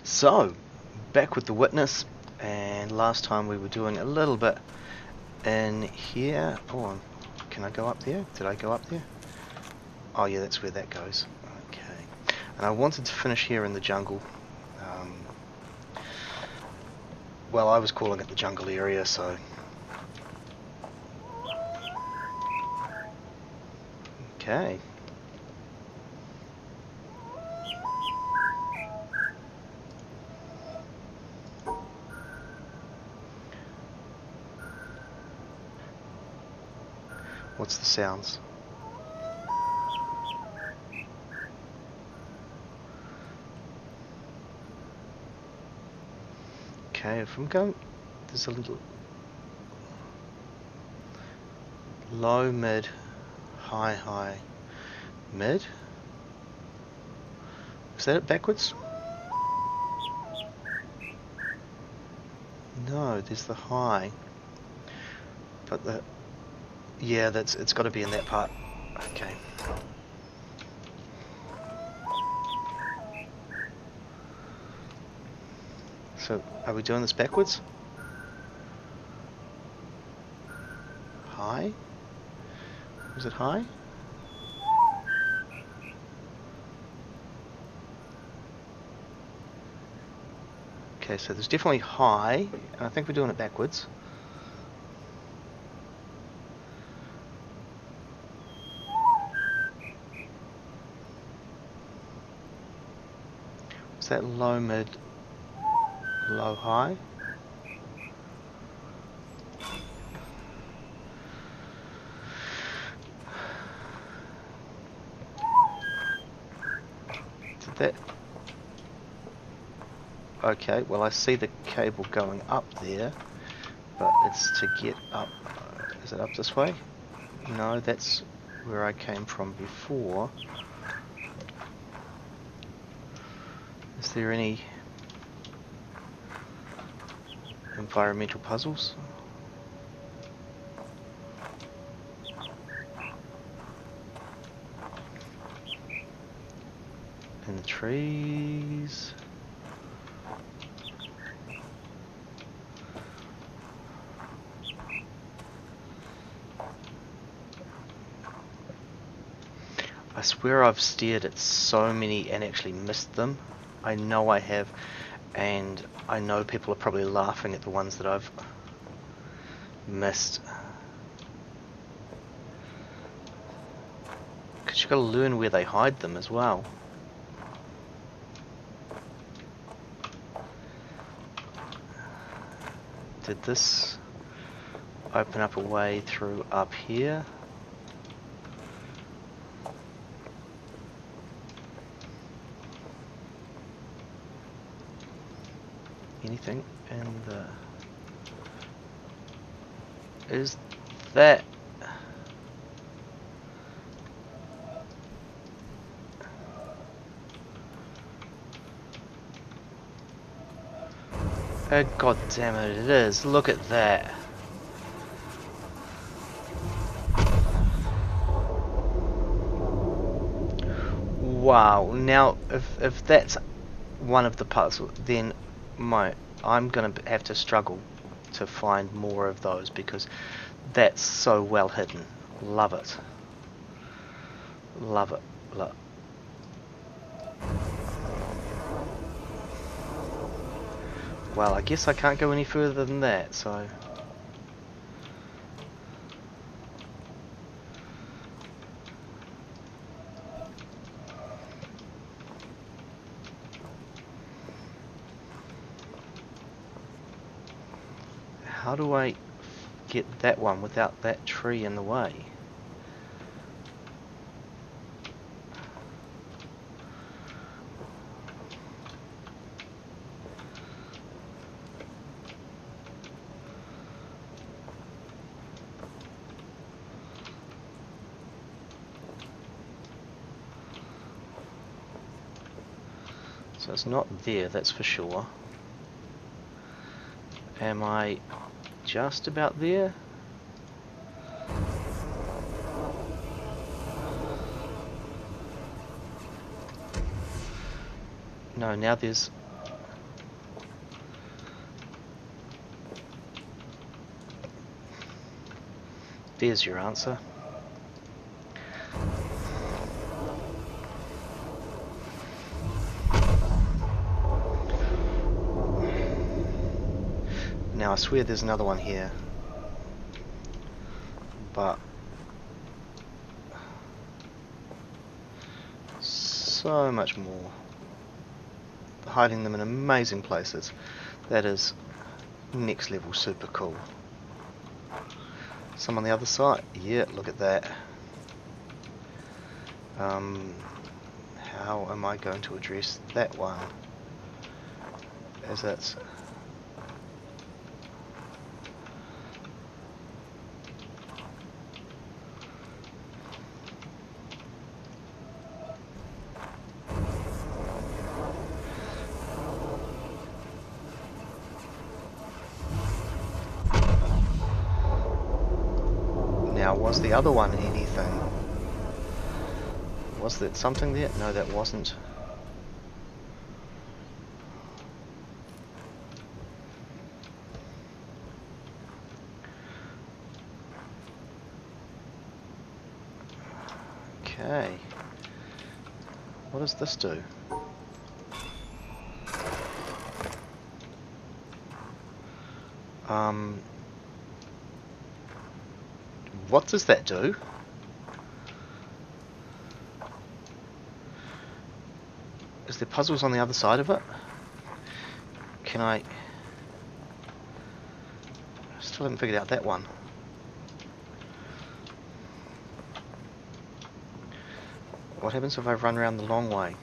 So, back with the witness, and last time we were doing a little bit in here. Oh, can I go up there? Did I go up there? Oh yeah, that's where that goes. Okay. And I wanted to finish here in the jungle. Well, I was calling it the jungle area, so... Okay. What's the sounds? Okay, if I'm going... There's a little... Low, mid, high, high, mid? Is that it backwards? No, there's the high. But the... Yeah, it's got to be in that part. Okay. So, are we doing this backwards? High? Was it high? Okay, so there's definitely high, and I think we're doing it backwards. Is that low, mid, low, high? Did that... Okay, well I see the cable going up there, but it's to get up... Is it up this way? No, that's where I came from before. Is there any environmental puzzles? In the trees? I swear I've stared at so many and actually missed them. I know I have, and I know people are probably laughing at the ones that I've missed. Because you've got to learn where they hide them as well. Did this open up a way through up here? Anything in the... Is that... Oh, God damn it, it is. Look at that. Wow, now if that's one of the puzzles, then I'm gonna have to struggle to find more of those because that's so well hidden. Love it. Love it. Well, I guess I can't go any further than that, so... How do I get that one without that tree in the way? So it's not there, that's for sure. Am I just about there? No, now there's There's your answer. Now I swear there's another one here, but so much more. Hiding them in amazing places. That is next level super cool. Some on the other side. Yeah, look at that. How am I going to address that one? As it's now, was the other one anything? Was that something there? No, that wasn't. Okay. What does this do? What does that do? Is there puzzles on the other side of it? Can I... Still haven't figured out that one. What happens if I run around the long way?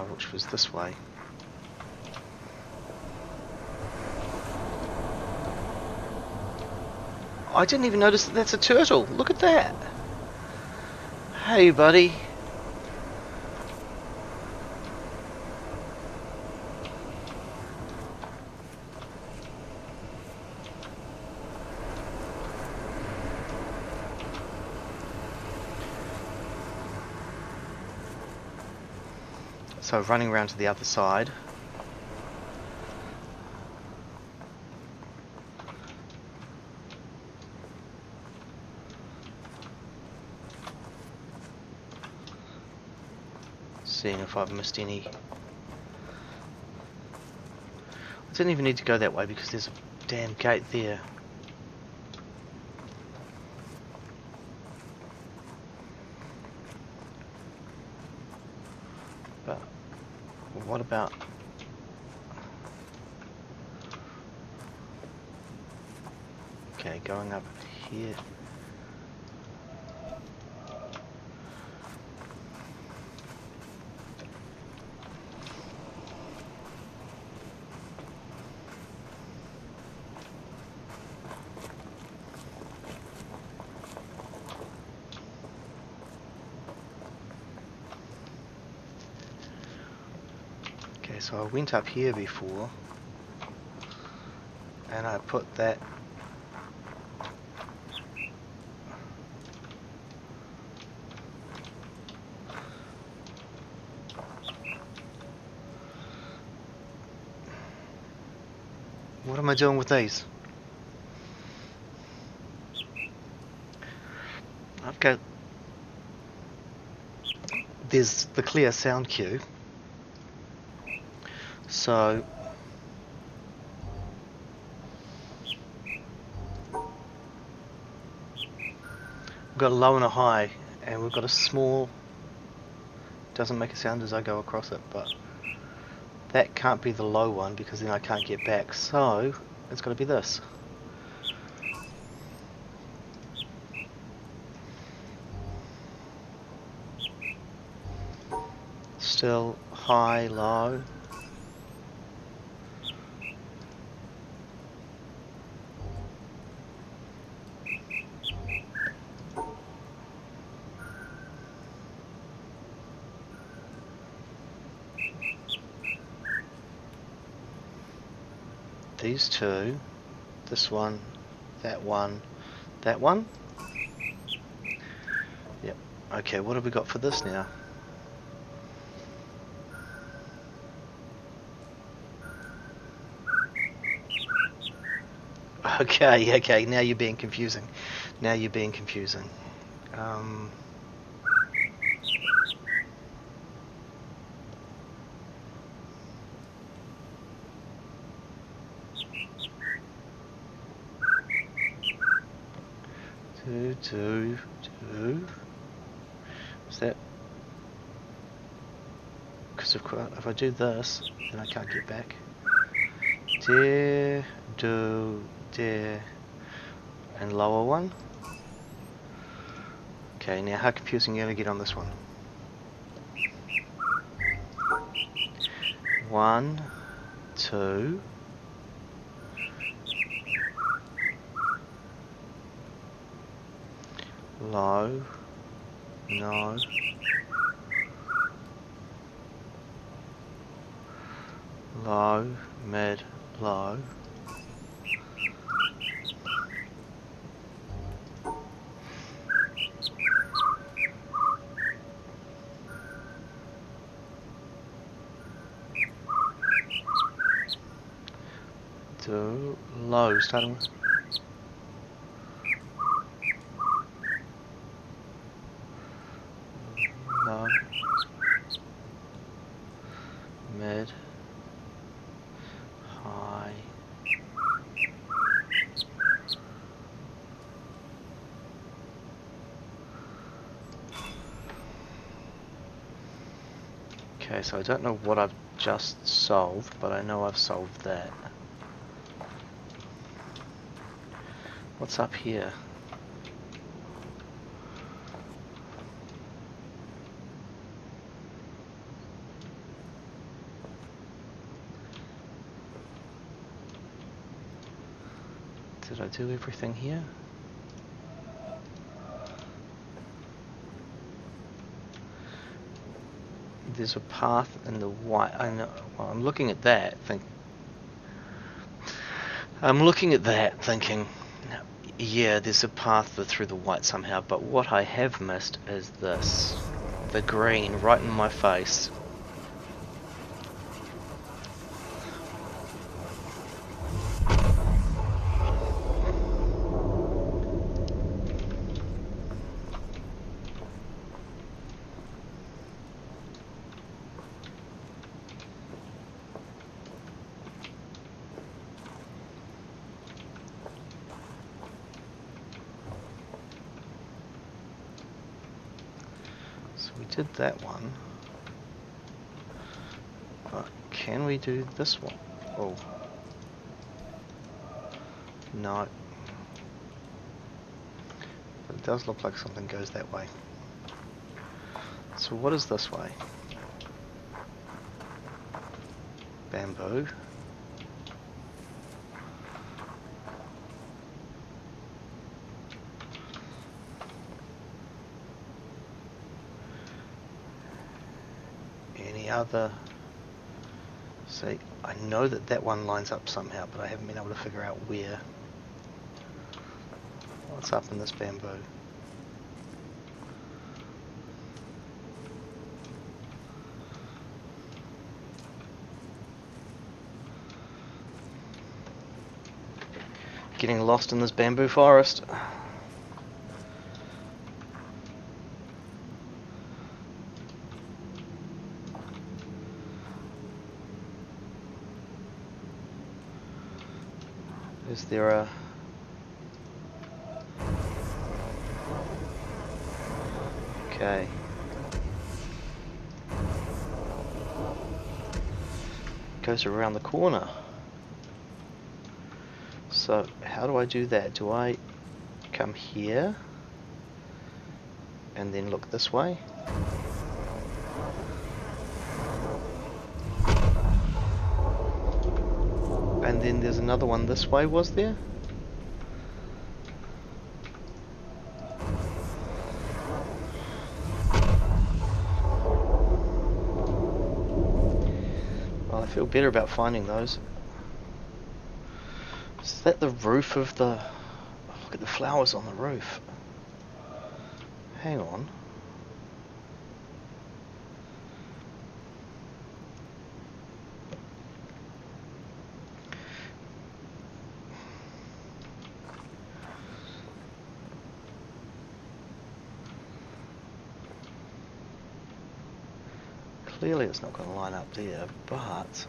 Which was this way. I didn't even notice that that's a turtle. Look at that. Hey, buddy. So running around to the other side. Seeing if I've missed any. I didn't even need to go that way because there's a damn gate there. But what about... Okay, going up here. Okay, so I went up here before and I put that what am I doing with these? I've got... There's the clear sound cue. So we've got a low and a high, and we've got a small... Doesn't make a sound as I go across it, but that can't be the low one because then I can't get back, so it's got to be this. Still high, low. These two, this one, that one, that one. Yep. Okay, what have we got for this now? Okay, okay, now you're being confusing. Now you're being confusing. Um, two. Is that... Because if I do this, then I can't get back. There, do, there, and lower one. Okay, now how confusing are you going to get on this one? 1, 2. Low, no. Low, mid, low. Do low, starting with low, mid, high. Okay, so I don't know what I've just solved, but I know I've solved that. What's up here? Did I do everything here? There's a path in the white. I know. Well, I'm looking at that. Thinking, yeah, there's a path through the white somehow. But what I have missed is this, the green, right in my face. So we did that one. But can we do this one? Oh. No. But it does look like something goes that way. So what is this way? Bamboo. Any other? See, I know that that one lines up somehow, but I haven't been able to figure out where. What's up in this bamboo? Getting lost in this bamboo forest. Is there a... Okay. Goes around the corner. So how do I do that? Do I come here and then look this way? And then there's another one this way, was there? Well, I feel better about finding those. Is that the roof of the... Oh, look at the flowers on the roof. Hang on. Clearly it's not going to line up there, but...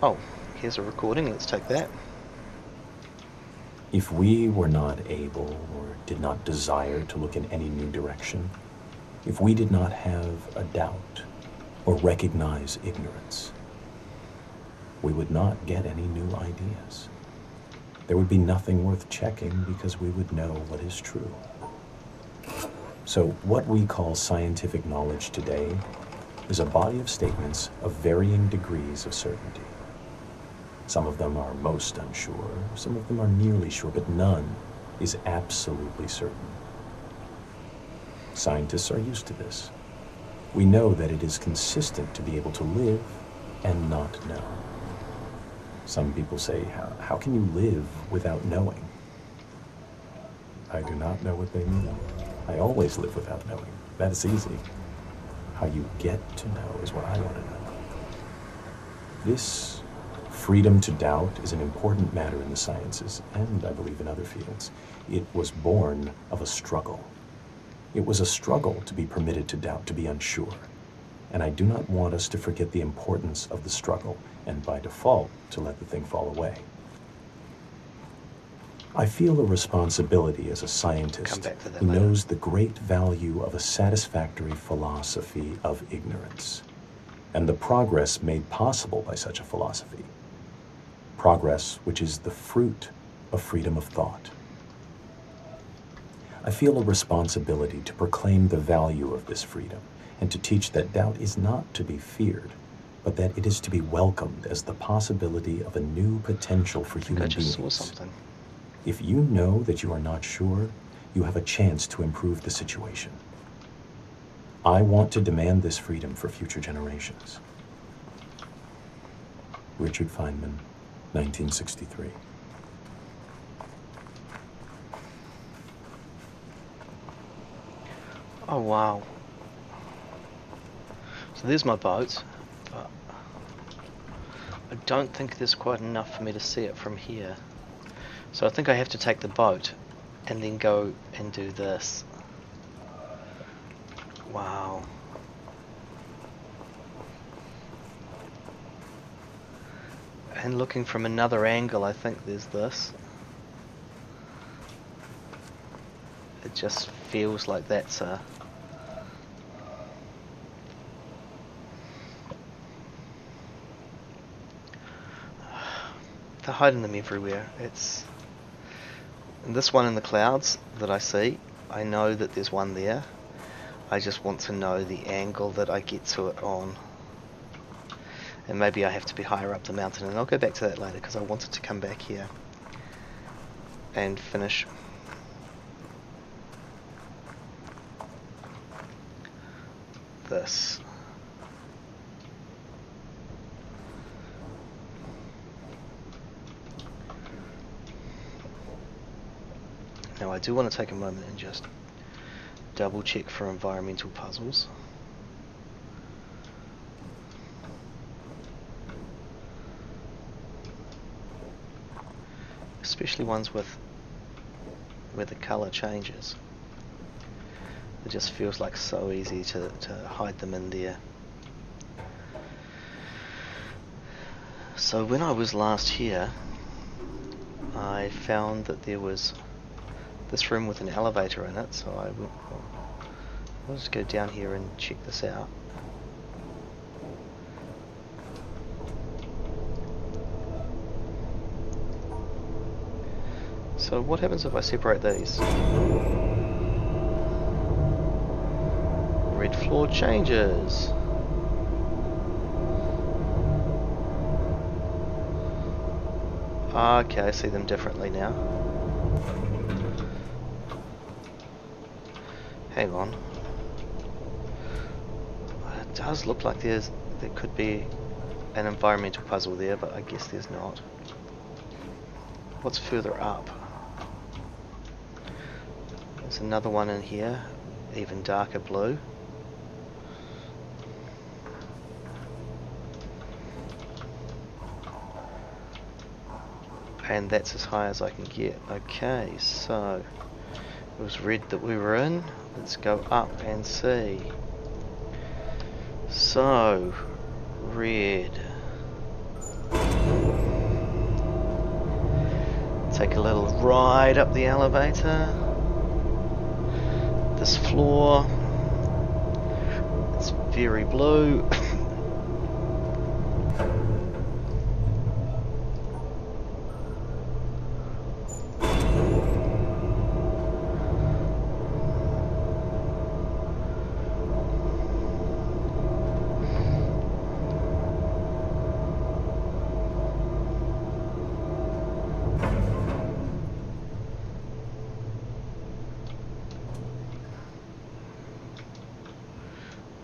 Oh, here's a recording, let's take that. If we were not able or did not desire to look in any new direction, if we did not have a doubt or recognize ignorance, we would not get any new ideas. There would be nothing worth checking because we would know what is true. So what we call scientific knowledge today is a body of statements of varying degrees of certainty. Some of them are most unsure, some of them are nearly sure, but none is absolutely certain. Scientists are used to this. We know that it is consistent to be able to live and not know. Some people say, how can you live without knowing? I do not know what they mean. I always live without knowing. That is easy. How you get to know is what I want to know. This freedom to doubt is an important matter in the sciences, and I believe in other fields. It was born of a struggle. It was a struggle to be permitted to doubt, to be unsure. And I do not want us to forget the importance of the struggle, and by default, to let the thing fall away. I feel a responsibility as a scientist who knows the great value of a satisfactory philosophy of ignorance, and the progress made possible by such a philosophy. Progress which is the fruit of freedom of thought. I feel a responsibility to proclaim the value of this freedom and to teach that doubt is not to be feared, but that it is to be welcomed as the possibility of a new potential for human beings. If you know that you are not sure, you have a chance to improve the situation. I want to demand this freedom for future generations. Richard Feynman, 1963. Oh wow. So there's my boat, but I don't think there's quite enough for me to see it from here. So I think I have to take the boat and then go and do this. Wow. And looking from another angle, I think there's this. It just feels like that's a... They're hiding them everywhere. It's... And this one in the clouds that I see, I know that there's one there. I just want to know the angle that I get to it on. And maybe I have to be higher up the mountain, and I'll go back to that later because I wanted to come back here and finish this. Now I do want to take a moment and just double check for environmental puzzles. Especially ones with where the colour changes. It just feels like so easy to hide them in there. So when I was last here, I found that there was this room with an elevator in it, so I'll just go down here and check this out. So what happens if I separate these? Red floor changes. Okay, I see them differently now. Hang on. It does look like there could be an environmental puzzle there, but I guess there's not. What's further up? There's another one in here, even darker blue. And that's as high as I can get. Okay, so it was red that we were in. Let's go up and see. So, red. Take a little ride up the elevator. This floor, it's very blue.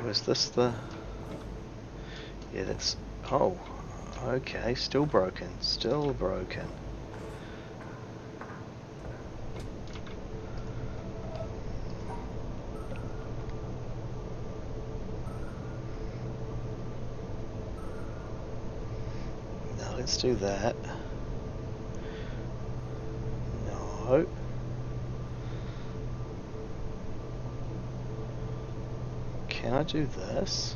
Was this the... Yeah, that's... Oh, okay, still broken, still broken. Now let's do that. No. Can I do this?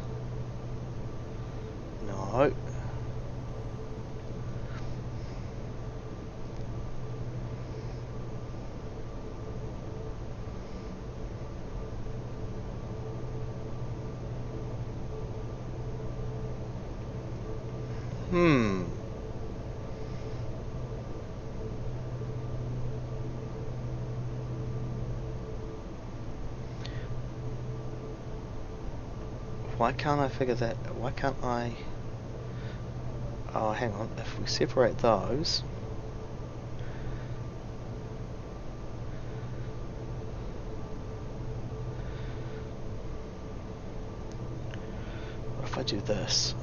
No. Why can't I figure that? Why can't I... Oh, hang on. If we separate those... What if I do this?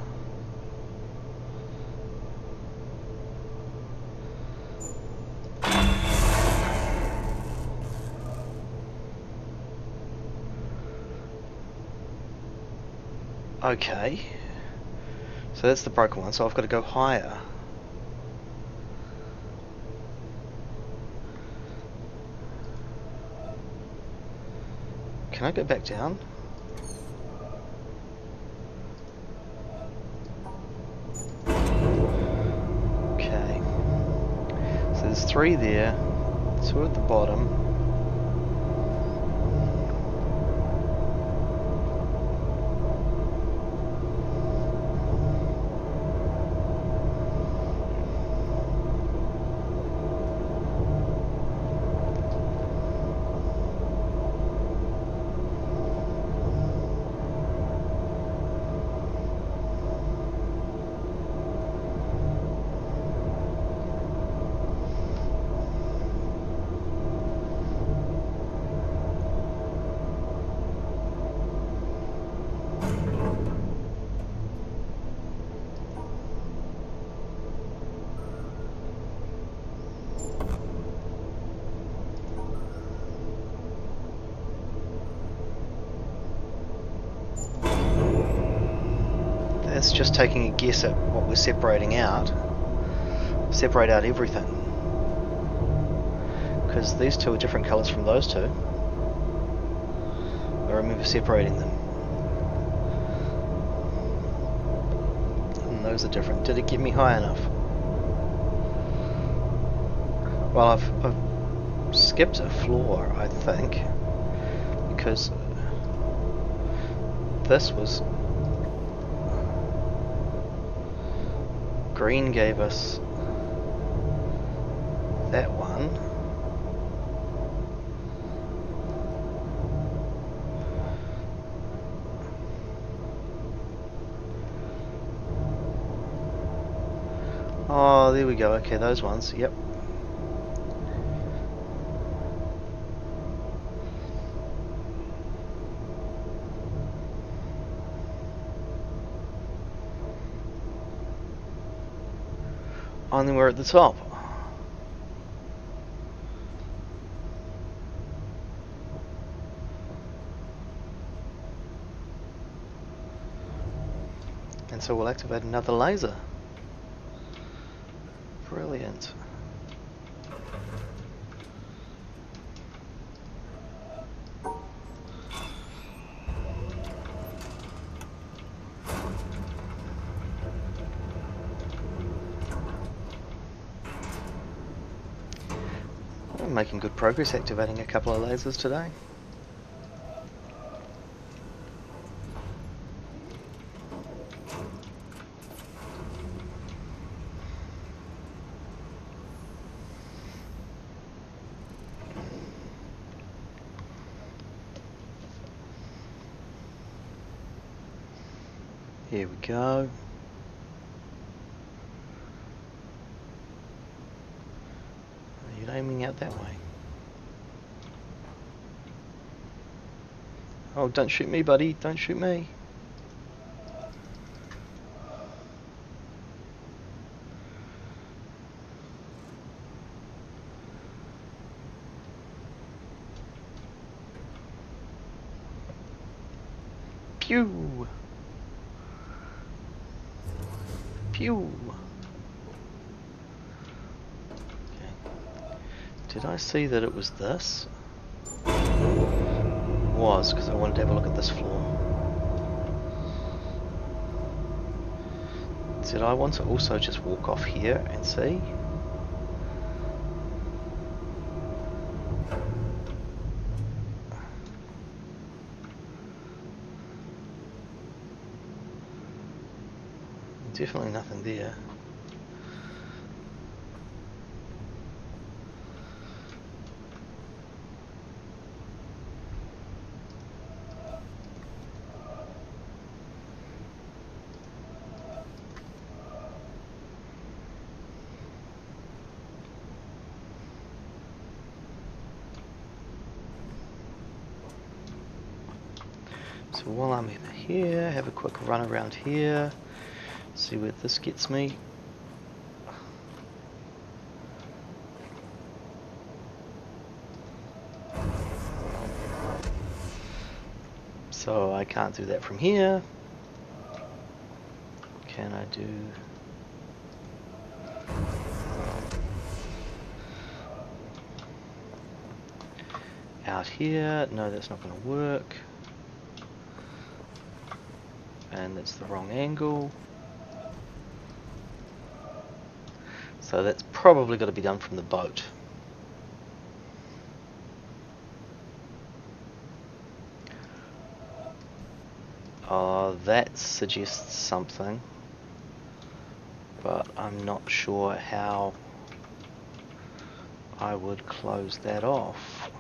Okay, so that's the broken one, so I've got to go higher. Can I go back down? Okay, so there's 3 there, 2 at the bottom. That's just taking a guess at what we're separating out. Separate out everything. Because these 2 are different colours from those 2. I remember separating them. And those are different. Did it get me high enough? Well, I've skipped a floor, I think. Because this was... Green gave us that one. Oh, there we go. Okay, those ones. Yep. And then we're at the top. And so we'll activate another laser. Brilliant. I'm making good progress activating a couple of lasers today. Here we go. Are you aiming out that way? Oh, don't shoot me, buddy. Don't shoot me. Pew! Pew! Okay. Did I see that it was this? It was, because I wanted to have a look at this floor. Did I want to also just walk off here and see? Definitely nothing there. So while I'm in here, have a quick run around here, see where this gets me. So I can't do that from here. Can I do... out here? No, that's not going to work. And that's the wrong angle. So that's probably got to be done from the boat. That suggests something, but I'm not sure how I would close that off.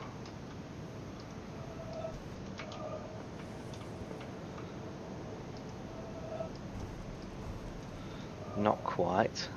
Not quite.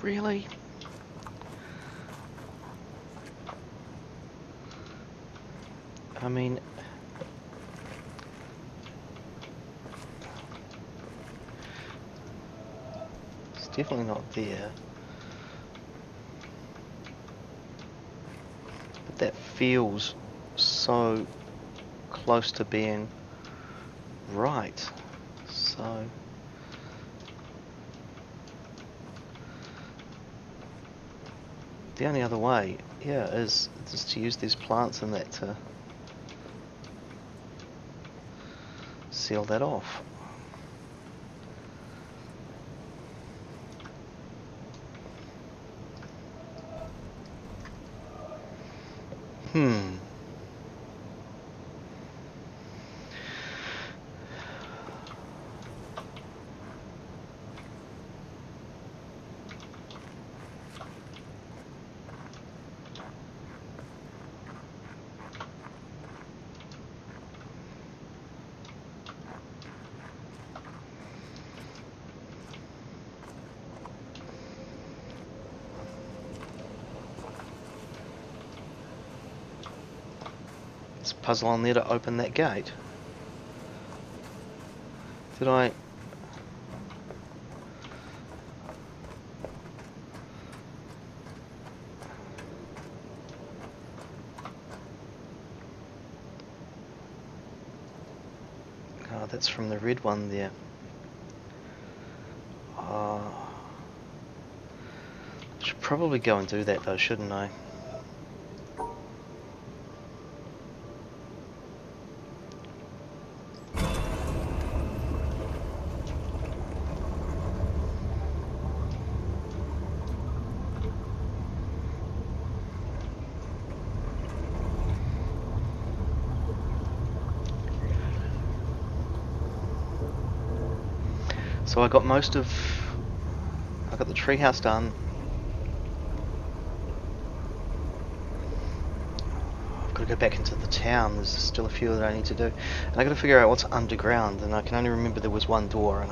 Really? I mean, it's definitely not there. But that feels so close to being right. So the only other way, yeah, is just to use these plants and that to seal that off. Hmm. There's a puzzle on there to open that gate. Did I... that's from the red one there. Should probably go and do that though, shouldn't I? So I got the treehouse done. I've got to go back into the town. There's still a few that I need to do, and I got to figure out what's underground. And I can only remember there was one door, and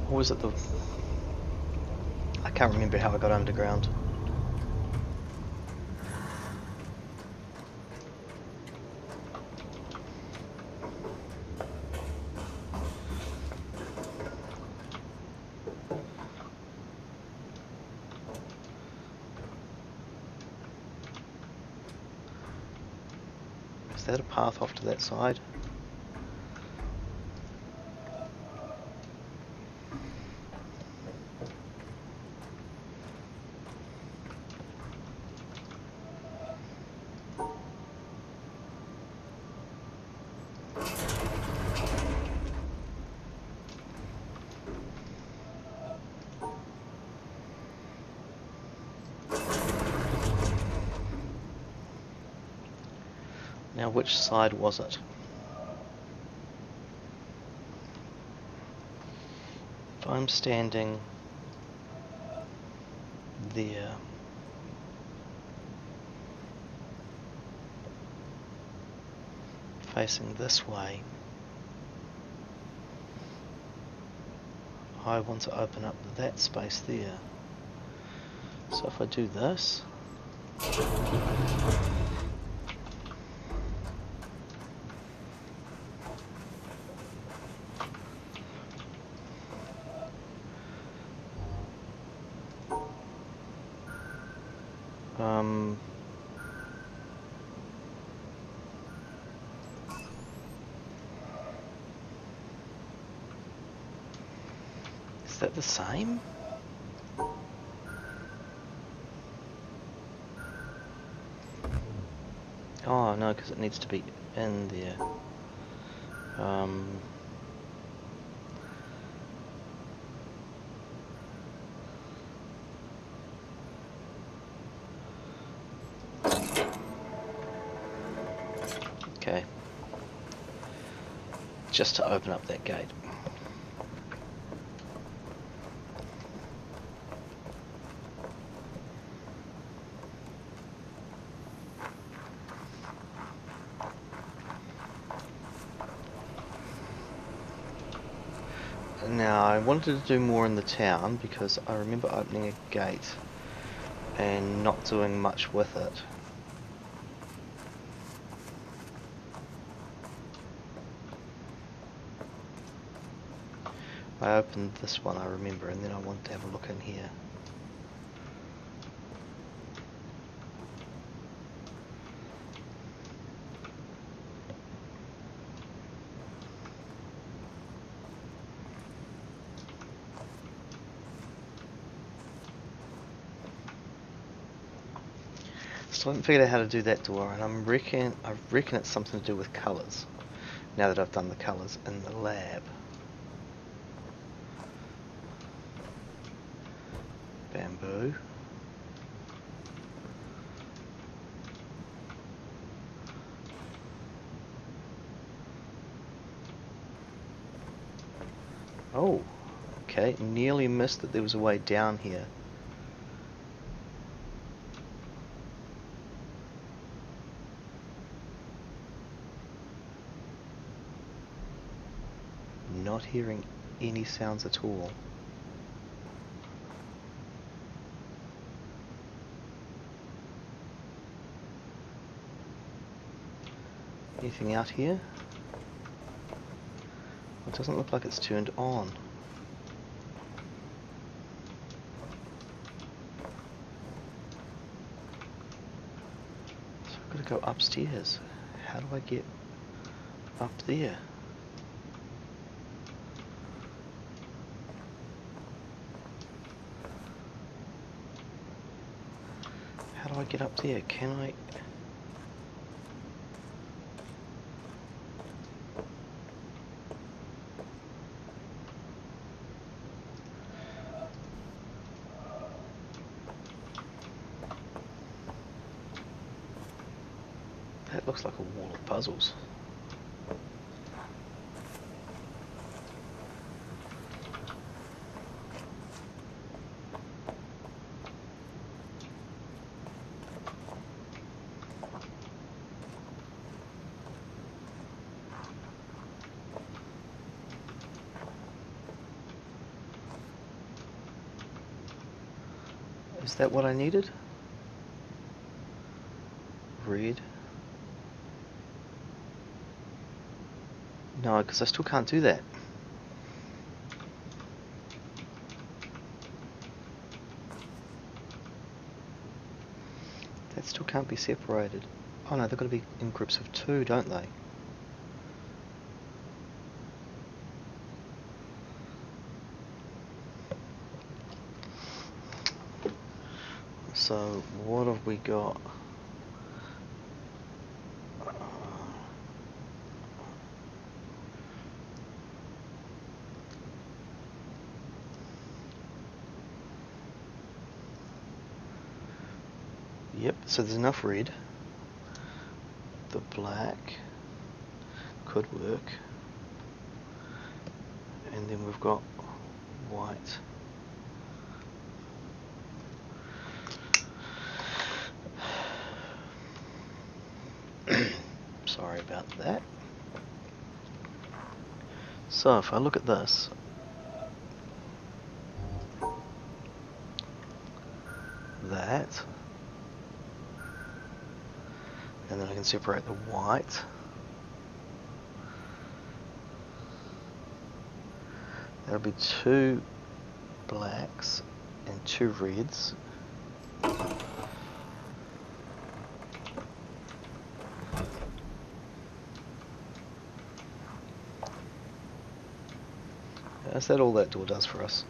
what was it? I can't remember how I got underground. Is that a path off to that side? Now, which side was it? If I'm standing there, facing this way, I want to open up that space there. So if I do this, is that the same? Oh no, because it needs to be in there. Okay. Just to open up that gate. Now, I wanted to do more in the town because I remember opening a gate and not doing much with it. I opened this one, I remember, and then I wanted to have a look in here. Still haven't figured out how to do that door, and I reckon it's something to do with colours. Now that I've done the colours in the lab. Bamboo. Oh, okay, nearly missed that there was a way down here. Not hearing any sounds at all. Anything out here? It doesn't look like it's turned on. So I've got to go upstairs. How do I get up there? How do I get up there? Can I? That looks like a wall of puzzles. Is that what I needed? Red. No, because I still can't do that. That still can't be separated. Oh no, they've got to be in groups of 2, don't they? So, what have we got? Yep, so there's enough red. The black could work. And then we've got white. Sorry about that. So if I look at this, that, and then I can separate the white. That'll be 2 blacks and 2 reds. Is that all that door does for us?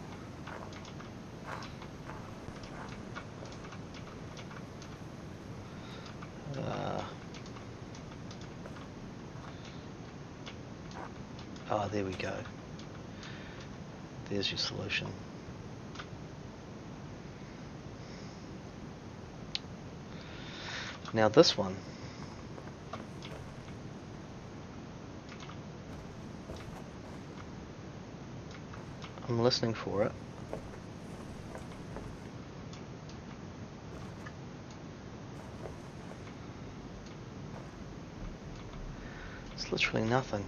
There we go. There's your solution. Now this one. I'm listening for it. It's literally nothing.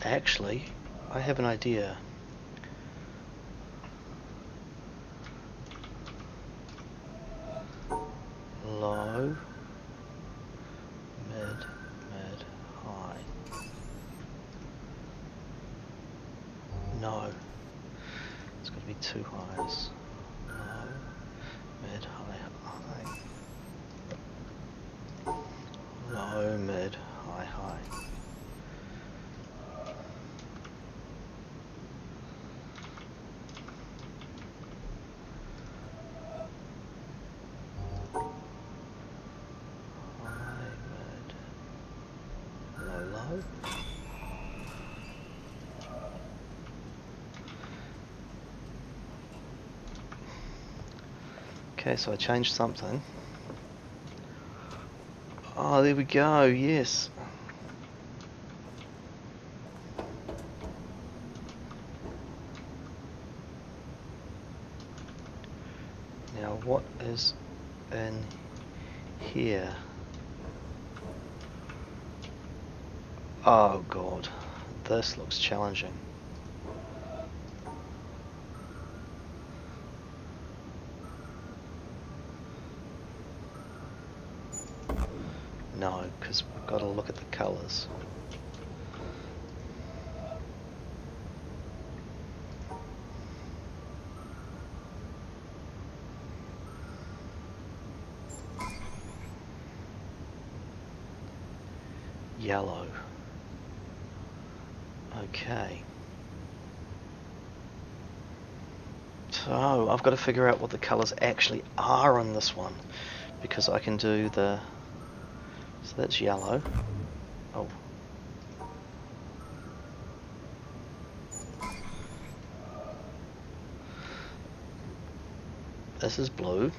Actually, I have an idea. Low, mid, high. No, it's got to be 2 highs. Low, mid, high, high. Low, mid, high, high. Okay, so I changed something. Oh, there we go, yes. Now what is in here? Oh god, this looks challenging. No, because we've got to look at the colours. yellow. Okay. So I've got to figure out what the colours actually are on this one, because I can do the... So that's yellow. Oh. This is blue.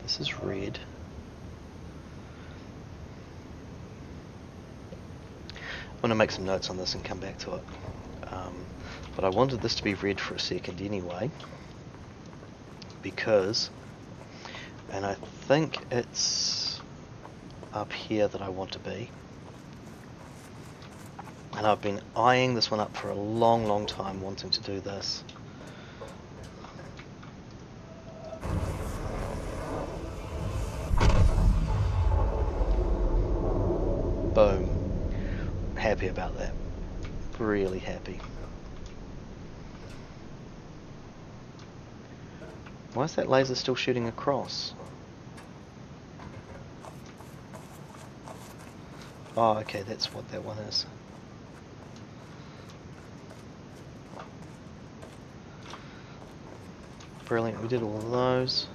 This is red. I'm going to make some notes on this and come back to it. But I wanted this to be red for a second anyway, because, and I think it's up here that I want to be. And I've been eyeing this one up for a long time, wanting to do this. Boom. Happy about that. Really happy. Why is that laser still shooting across? Oh, okay, that's what that one is. Brilliant, we did all of those.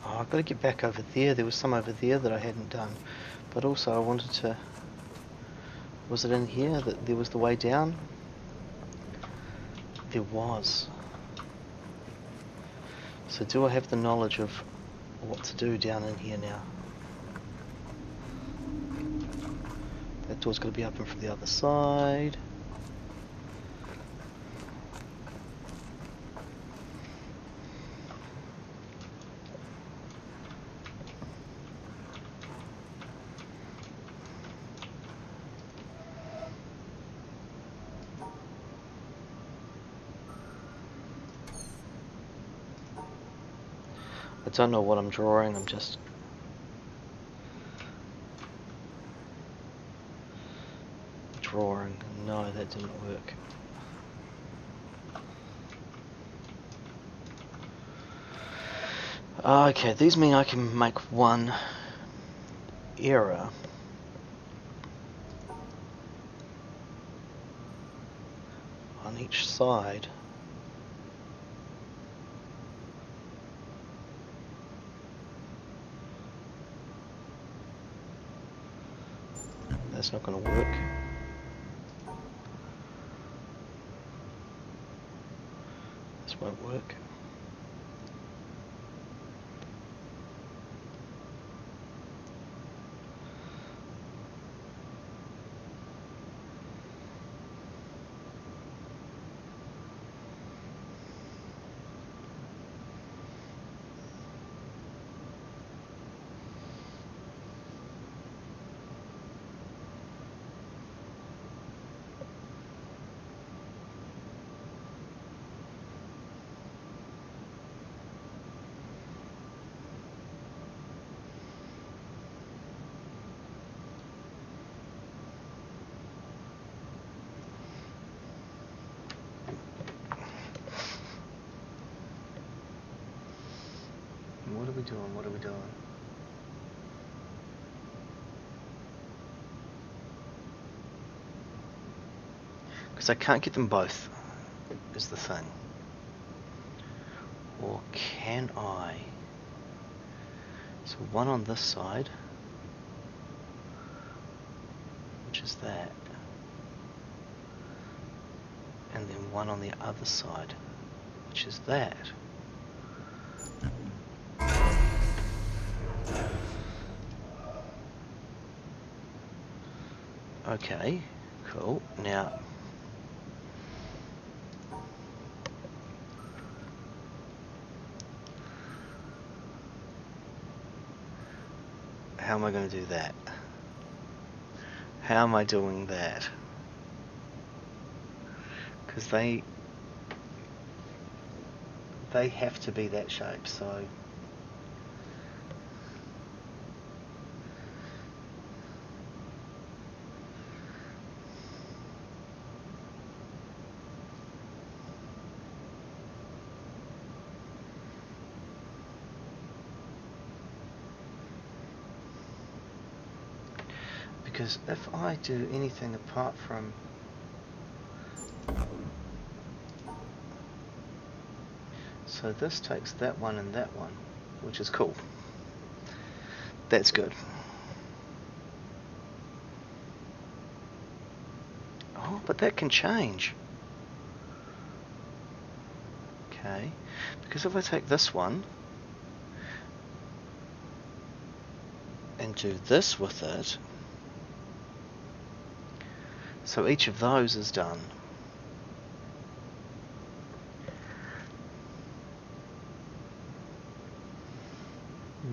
Oh, I've got to get back over there. There was some over there that I hadn't done. But also I wanted to... Was it in here that there was the way down? There was. So do I have the knowledge of what to do down in here now? That door's got to be open from the other side. I don't know what I'm drawing, I'm just... drawing. No, that didn't work. Okay, these mean I can make one error. On each side. That's not going to work. This won't work. What are we doing? What are we doing? Because I can't get them both, is the thing. Or can I? So one on this side, which is that. And then one on the other side, which is that. Okay, cool. Now, how am I going to do that? How am I doing that? Because they have to be that shape, so... Because if I do anything apart from... So this takes that one and that one, which is cool. That's good. Oh, but that can change. Okay, because if I take this one and do this with it, so each of those is done.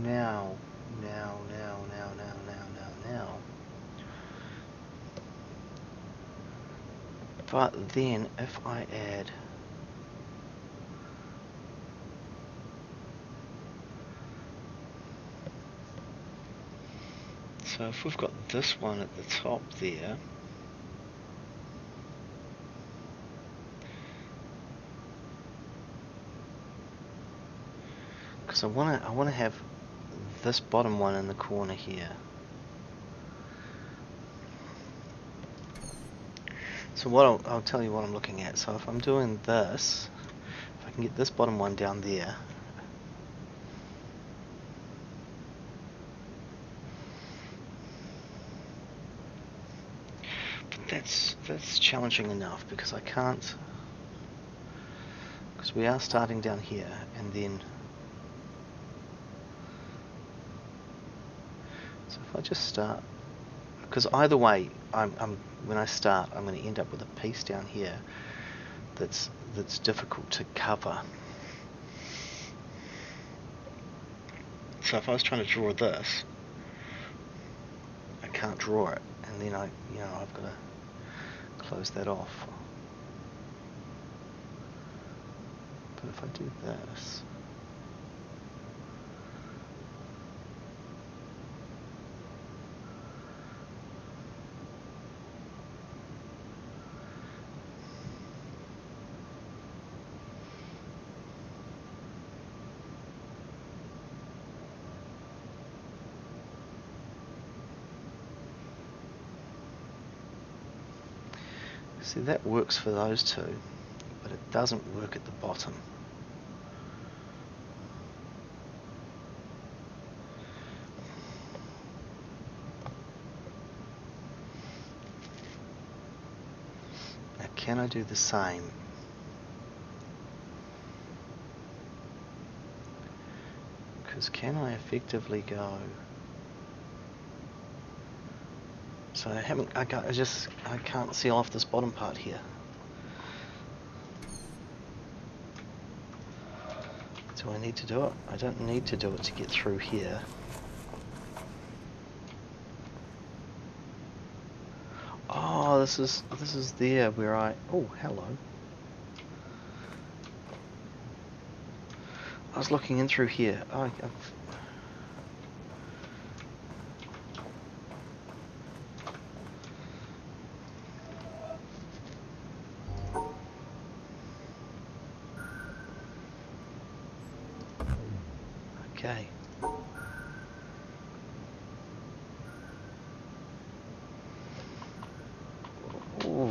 Now. But then if I add so if we've got this one at the top there, because I want to have this bottom one in the corner here. So what I'll tell you what I'm looking at. So if I'm doing this, if I can get this bottom one down there, but that's challenging enough because I can't, because we are starting down here and then, so if I just start, because either way, when I start, I'm going to end up with a piece down here that's difficult to cover. So if I was trying to draw this, I can't draw it, and then I've got to close that off. But if I do this, see, that works for those two, but it doesn't work at the bottom. Now, can I do the same? Because can I effectively go? So I can't seal off this bottom part here. Do I need to do it? I don't need to do it to get through here. Oh, this is there where oh, hello. I was looking in through here. Oh, okay. Ooh.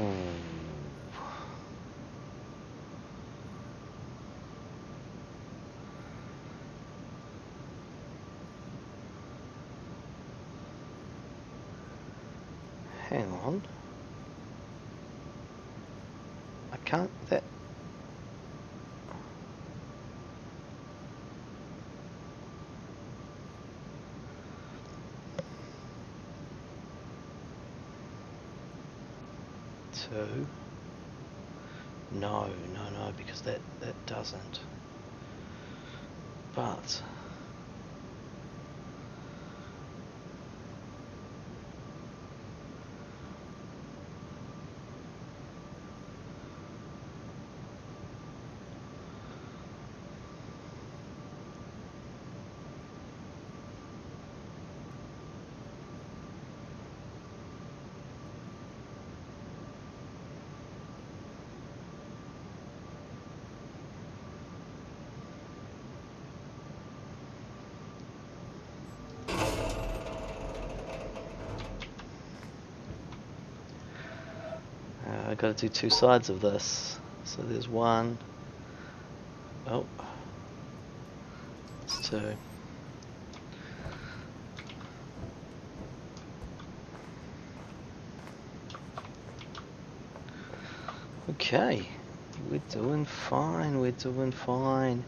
Hang on. I can't. That. Two. No, because that doesn't. But I got to do two sides of this. So there's one. Oh, it's two. Okay, we're doing fine, we're doing fine.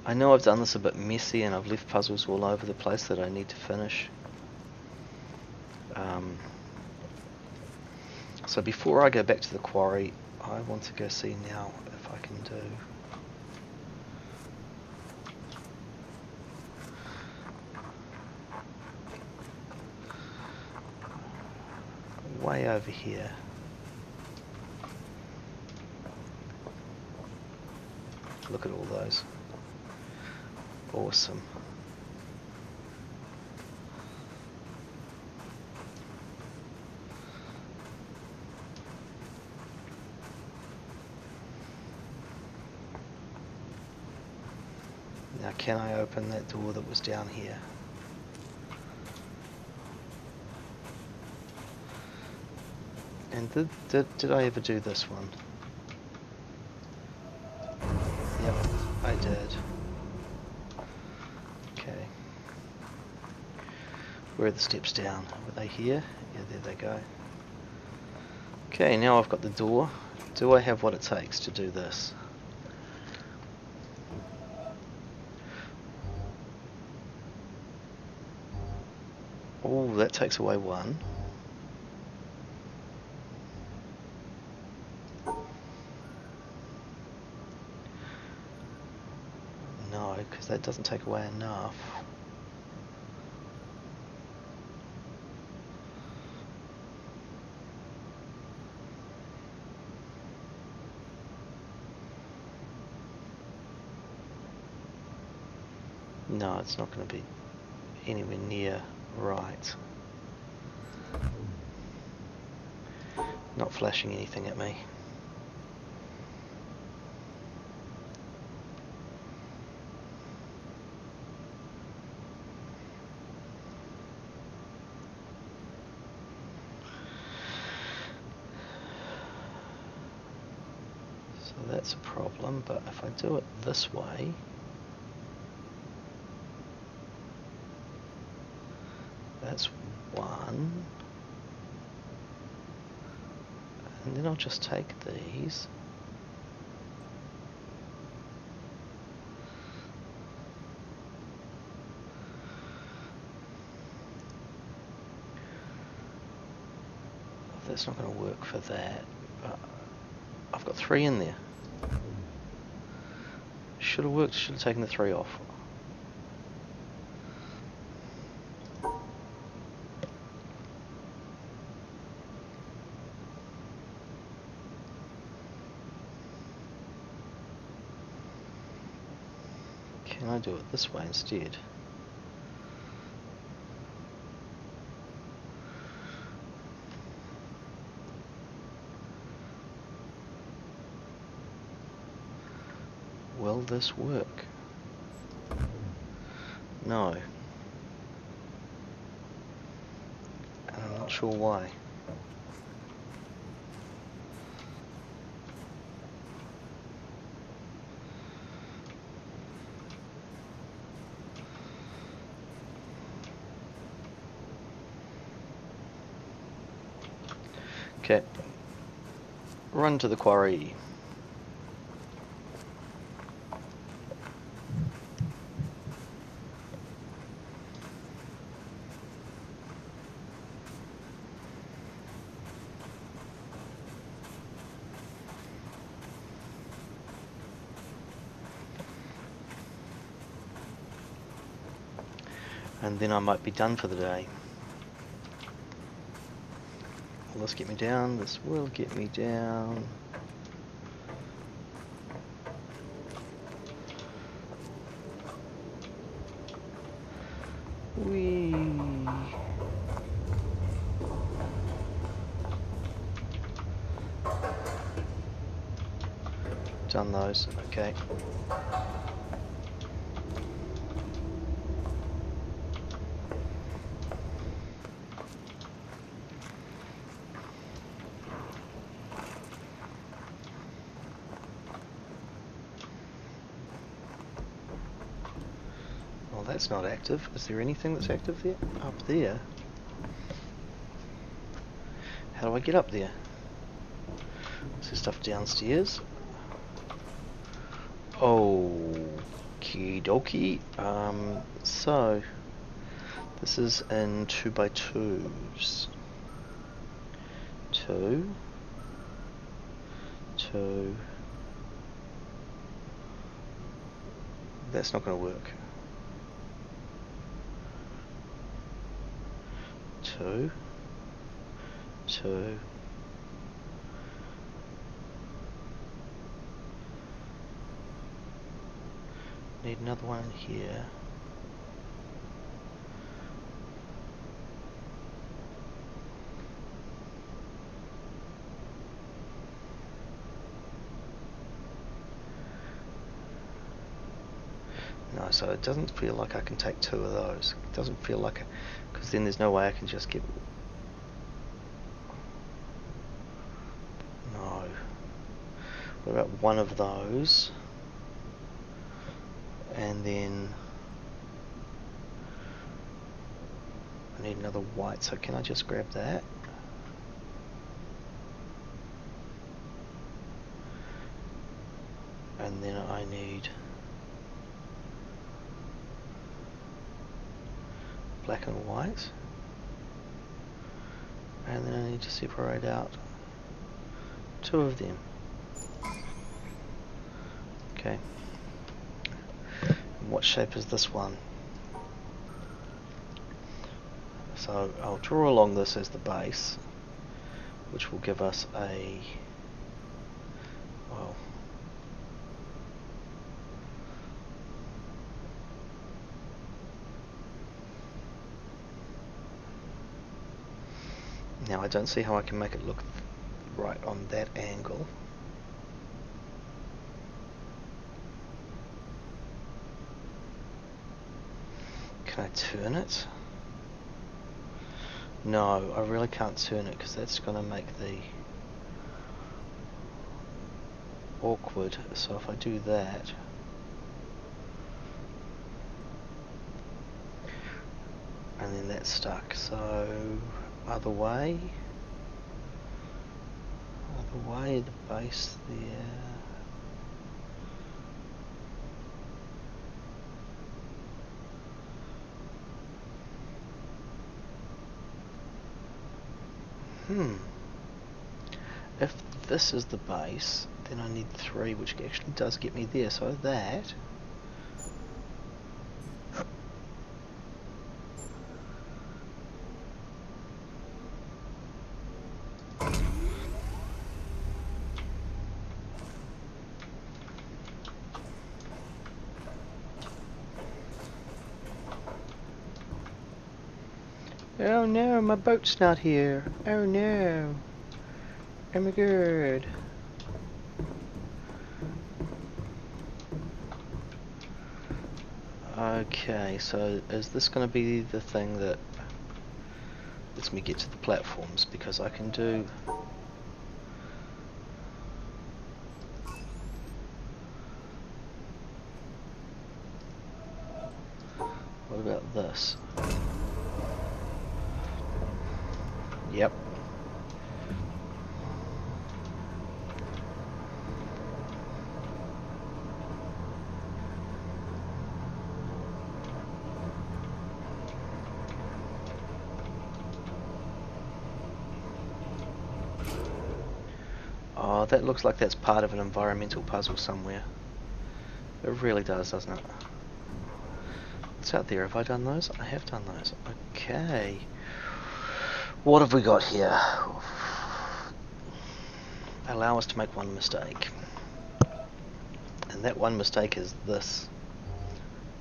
I know I've done this a bit messy and I've left puzzles all over the place that I need to finish. So before I go back to the quarry, I want to go see now if I can do... way over here. Look at all those. Awesome. Now can I open that door that was down here? And did I ever do this one? Yep, I did. Okay. Where are the steps down? Were they here? Yeah, there they go. Okay, now I've got the door. Do I have what it takes to do this? Oh, that takes away one. No, because that doesn't take away enough. No, it's not going to be anywhere near right. Not flashing anything at me. So that's a problem, but if I do it this way, that's one. And then I'll just take these. That's not going to work for that, but I've got three in there. Should have worked, should have taken the three off. Can I do it this way instead? Will this work? No. And I'm not sure why. Okay. Run to the quarry. And then I might be done for the day. Will this get me down? This will get me down. Whee! Done those, okay. Well, that's not active. Is there anything that's active there? Up there? How do I get up there? Is there stuff downstairs? Okie dokie. So this is in 2x2s. 2, 2. That's not going to work. 2, 2. Need another one here. No, so it doesn't feel like I can take 2 of those. It doesn't feel like it, because then there's no way I can just get... No. What about one of those? And then I need another white, so can I just grab that? And then I need black and white, and then I need to separate out 2 of them. Okay. And what shape is this one? So I'll draw along this as the base, which will give us a, well, now I don't see how I can make it look right on that angle. Can I turn it? No, I really can't turn it because that's going to make the awkward. So if I do that, and then that's stuck. So other way, the base there. If this is the base, then I need 3, which actually does get me there. So that. Oh no, my boat's not here. Oh no. Oh my god. Okay, so is this going to be the thing that lets me get to the platforms? Because I can do... What about this? Yep. Oh, that looks like that's part of an environmental puzzle somewhere. It really does, doesn't it? What's out there? Have I done those? I have done those. Okay. What have we got here? Allow us to make one mistake. And that one mistake is this.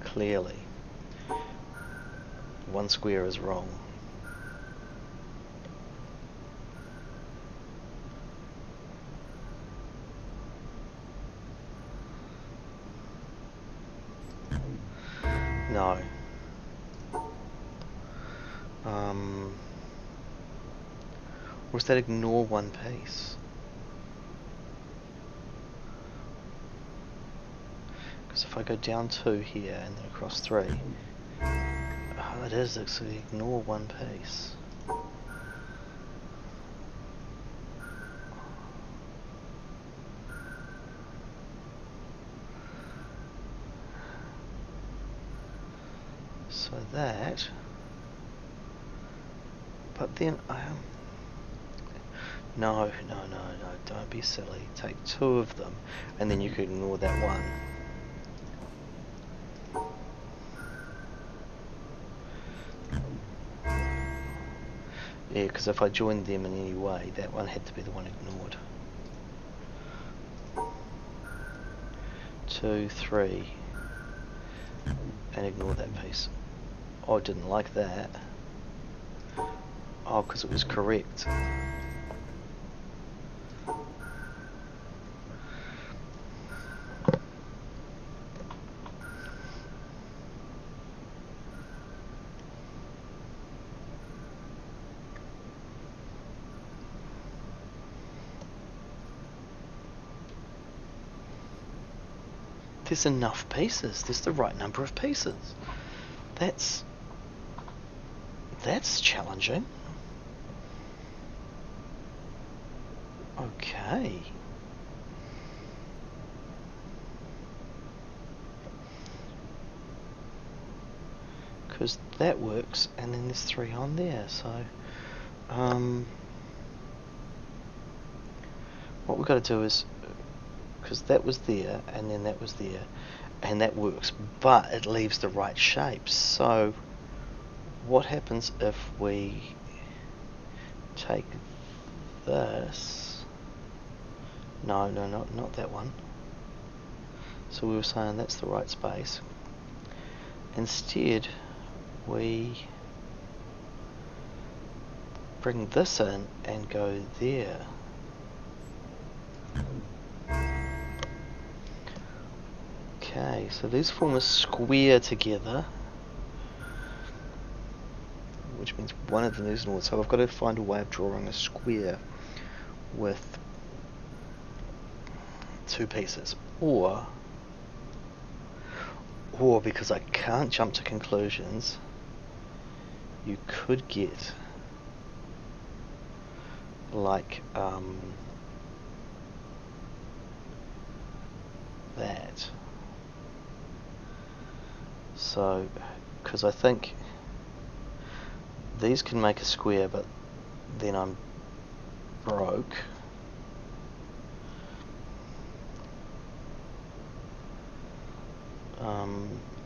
Clearly. One square is wrong. No. Or is that ignore one piece? Because if I go down 2 here and then across 3, Oh, it is actually ignore one piece. So that, but then no, don't be silly. Take two of them, and then you can ignore that one. Yeah, because if I joined them in any way, that one had to be the one ignored. 2, 3, and ignore that piece. Oh, I didn't like that. Oh, because it was correct. There's enough pieces. There's the right number of pieces. That's challenging. Okay. Because that works, and then there's 3 on there, so what we've got to do is, because that was there, and then that was there, and that works, but it leaves the right shape. So what happens if we take this? No, not that one. So we were saying that's the right space. Instead, we bring this in and go there. Okay, so these form a square together, which means one of them is north. So I've got to find a way of drawing a square with 2 pieces, or because I can't jump to conclusions, you could get like that. So, because I think these can make a square, but then I'm broke.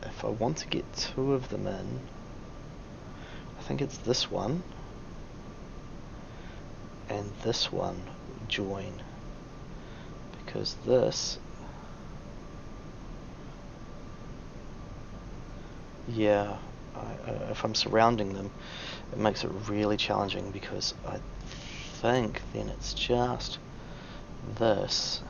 If I want to get 2 of them in, I think it's this one and this one join, because this, yeah, if I'm surrounding them, it makes it really challenging, because I think then it's just this.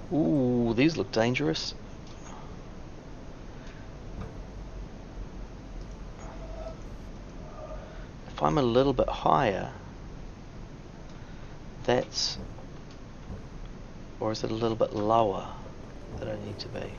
Ooh, these look dangerous. If I'm a little bit higher, that's... or is it a little bit lower that I need to be?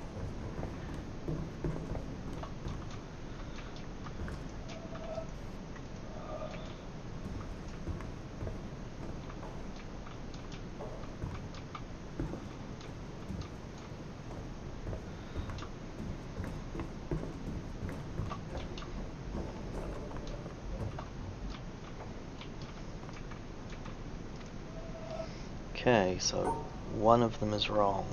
Okay, so one of them is wrong.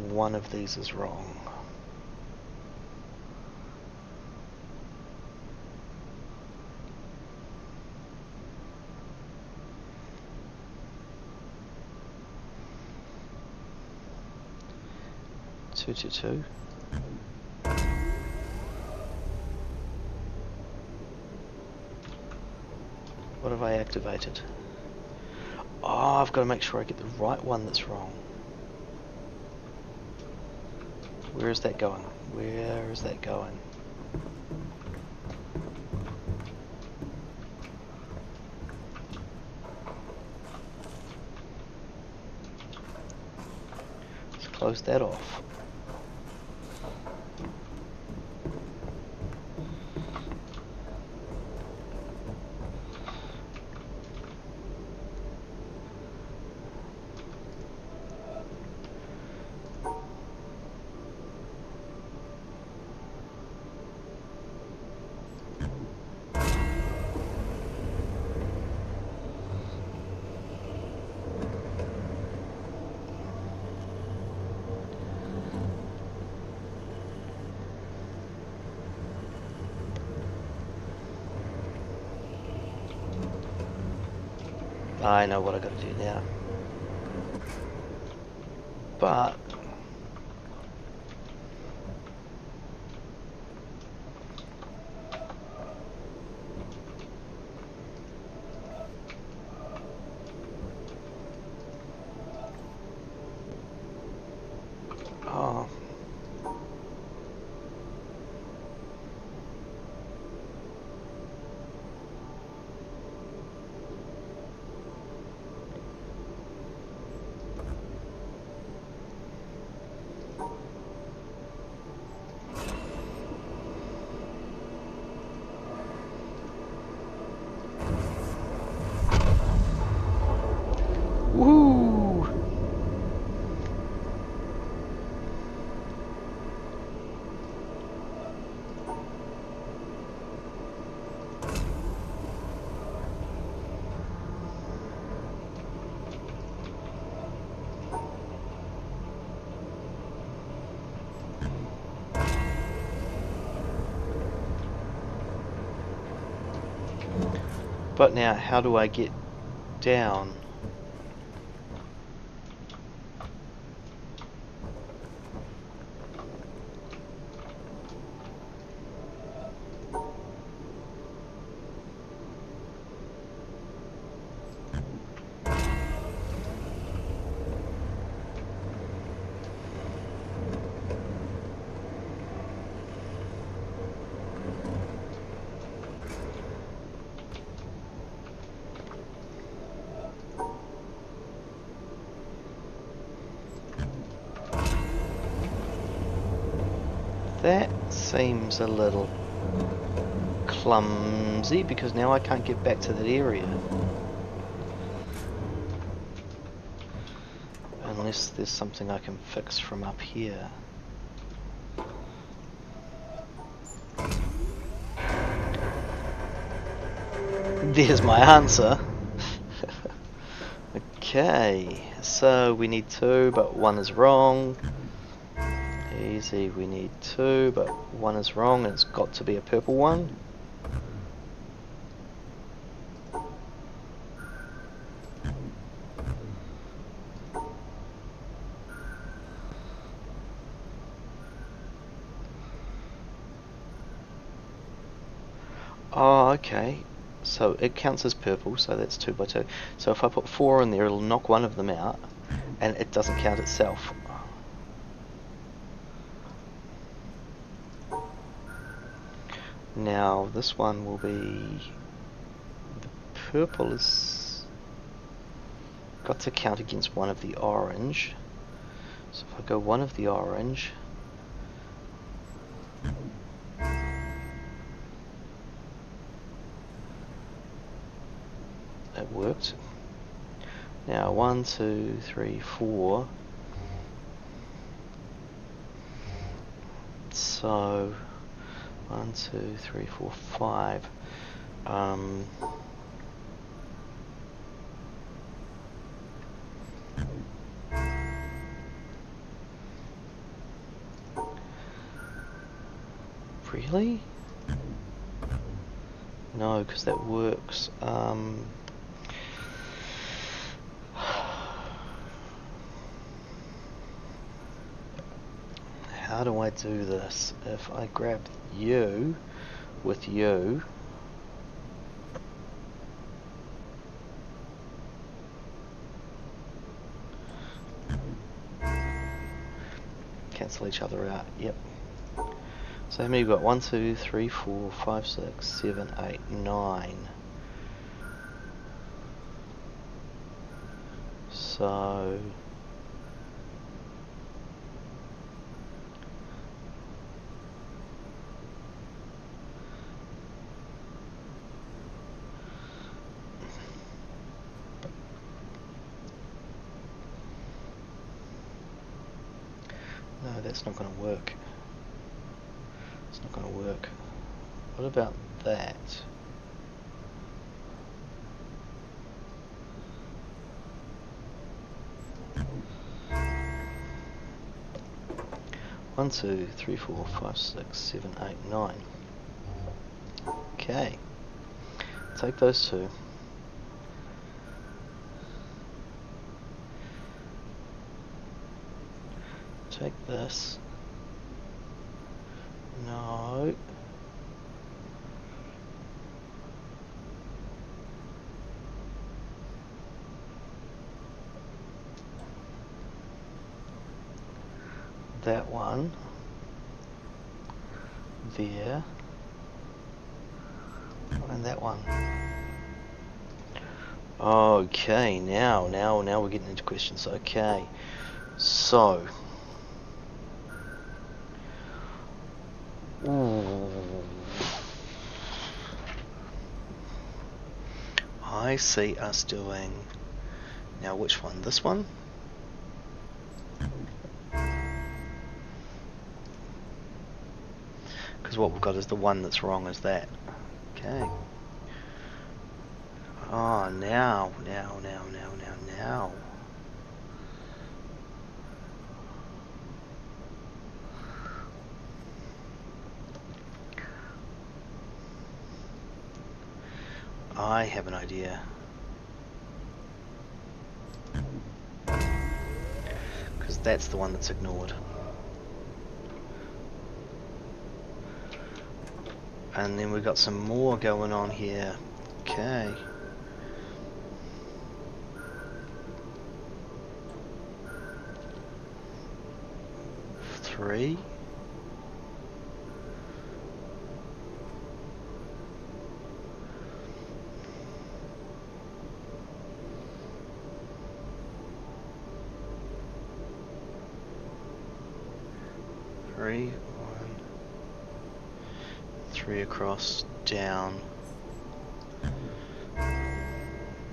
One of these is wrong. Two, two, two. What have I activated? Oh, I've got to make sure I get the right one that's wrong. Where is that going? Where is that going? Let's close that off. I know what I gotta do now. But oh, woo! But now, how do I get down? That seems a little clumsy because now I can't get back to that area. Unless there's something I can fix from up here. There's my answer. Okay, so we need 2, but 1 is wrong. Easy, we need 2, but 1 is wrong, and it's got to be a purple one. Oh, okay. So it counts as purple, so that's 2 by 2. So if I put 4 in there, it'll knock one of them out, and it doesn't count itself. Now this one will be, the purple is got to count against one of the orange. So if I go one of the orange, that worked. Now 1, 2, 3, 4. So 1, 2, 3, 4, 5. Really? No, because that works. How do I do this? If I grab you with you, cancel each other out. Yep. So how many you got? 1, 2, 3, 4, 5, 6, 7, 8, 9. So no, that's not going to work. It's not going to work. What about that? One, 2, 3, 4, 5, 6, 7, 8, 9. Okay. Take those two. Take this. No. That one. There. And that one. Okay, now we're getting into questions. Okay. So. Ooh. I see us doing, now which one? This one? Because what we've got is the one that's wrong is that. Okay. Oh, now. I have an idea. Because that's the one that's ignored. And then we've got some more going on here. Okay. Three. Three. 3 across, down.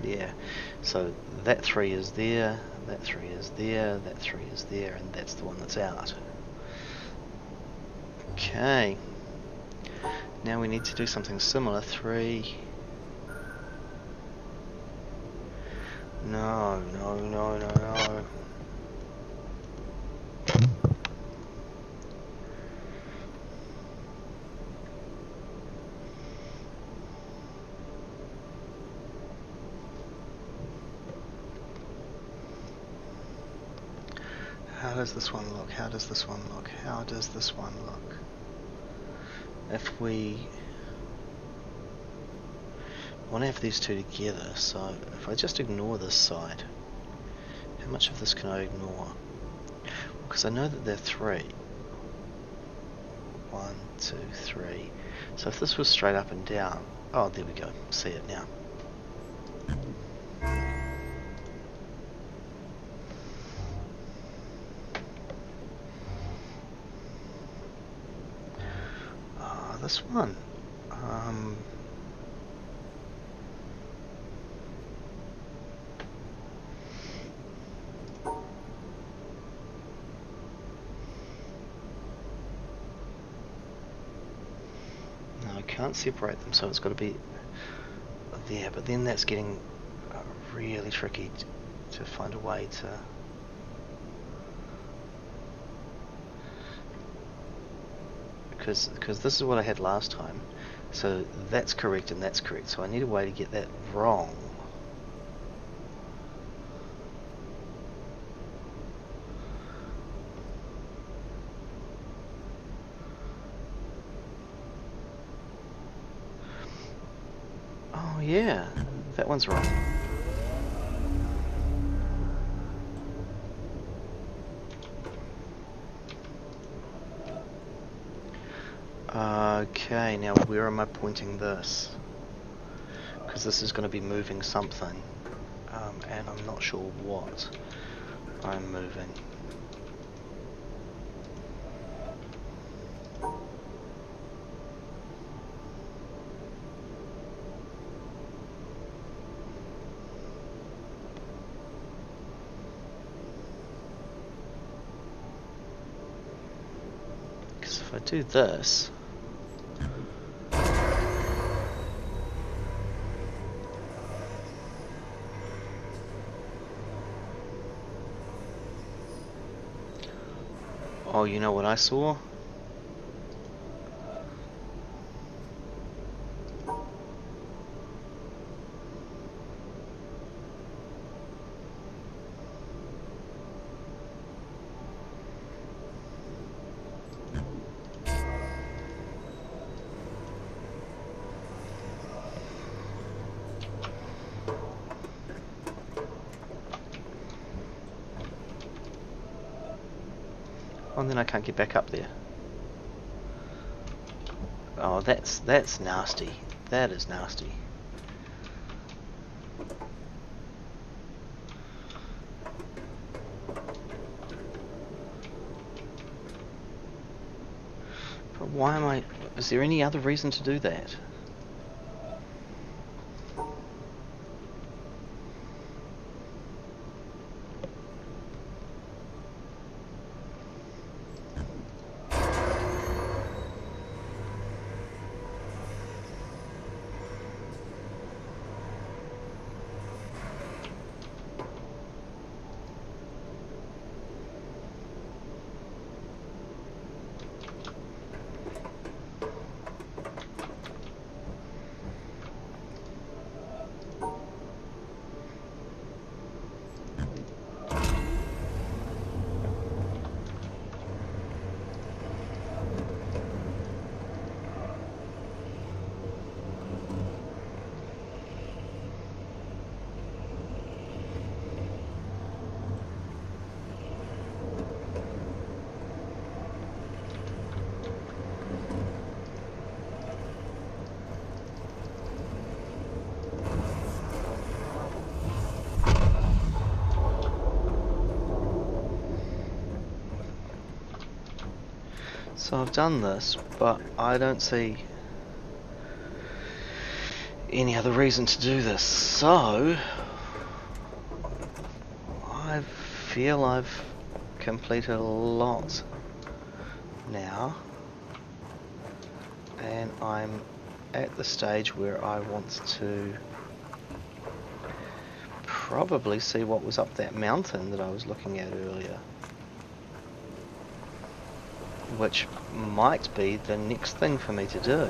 Yeah, so that 3 is there, that 3 is there, that 3 is there, and that's the one that's out. Okay. Now we need to do something similar. 3. No. How does this one look? How does this one look? How does this one look? If we want to have these two together, so if I just ignore this side, how much of this can I ignore? Because I know that they're 3. 1, 2, 3. So if this was straight up and down, oh, there we go. See it now. This one. No, I can't separate them, so it's got to be there. But then that's getting really tricky to find a way to. Because this is what I had last time, so that's correct and that's correct, so I need a way to get that wrong. Oh yeah, that one's wrong. Okay, now where am I pointing this? Because this is going to be moving something, and I'm not sure what I'm moving. Because if I do this, oh, you know what I saw? Oh, and then I can't get back up there. Oh, that's nasty. That is nasty. But why am I... Is there any other reason to do that? So I've done this, but I don't see any other reason to do this. So I feel I've completed a lot now, and I'm at the stage where I want to probably see what was up that mountain that I was looking at earlier, which might be the next thing for me to do.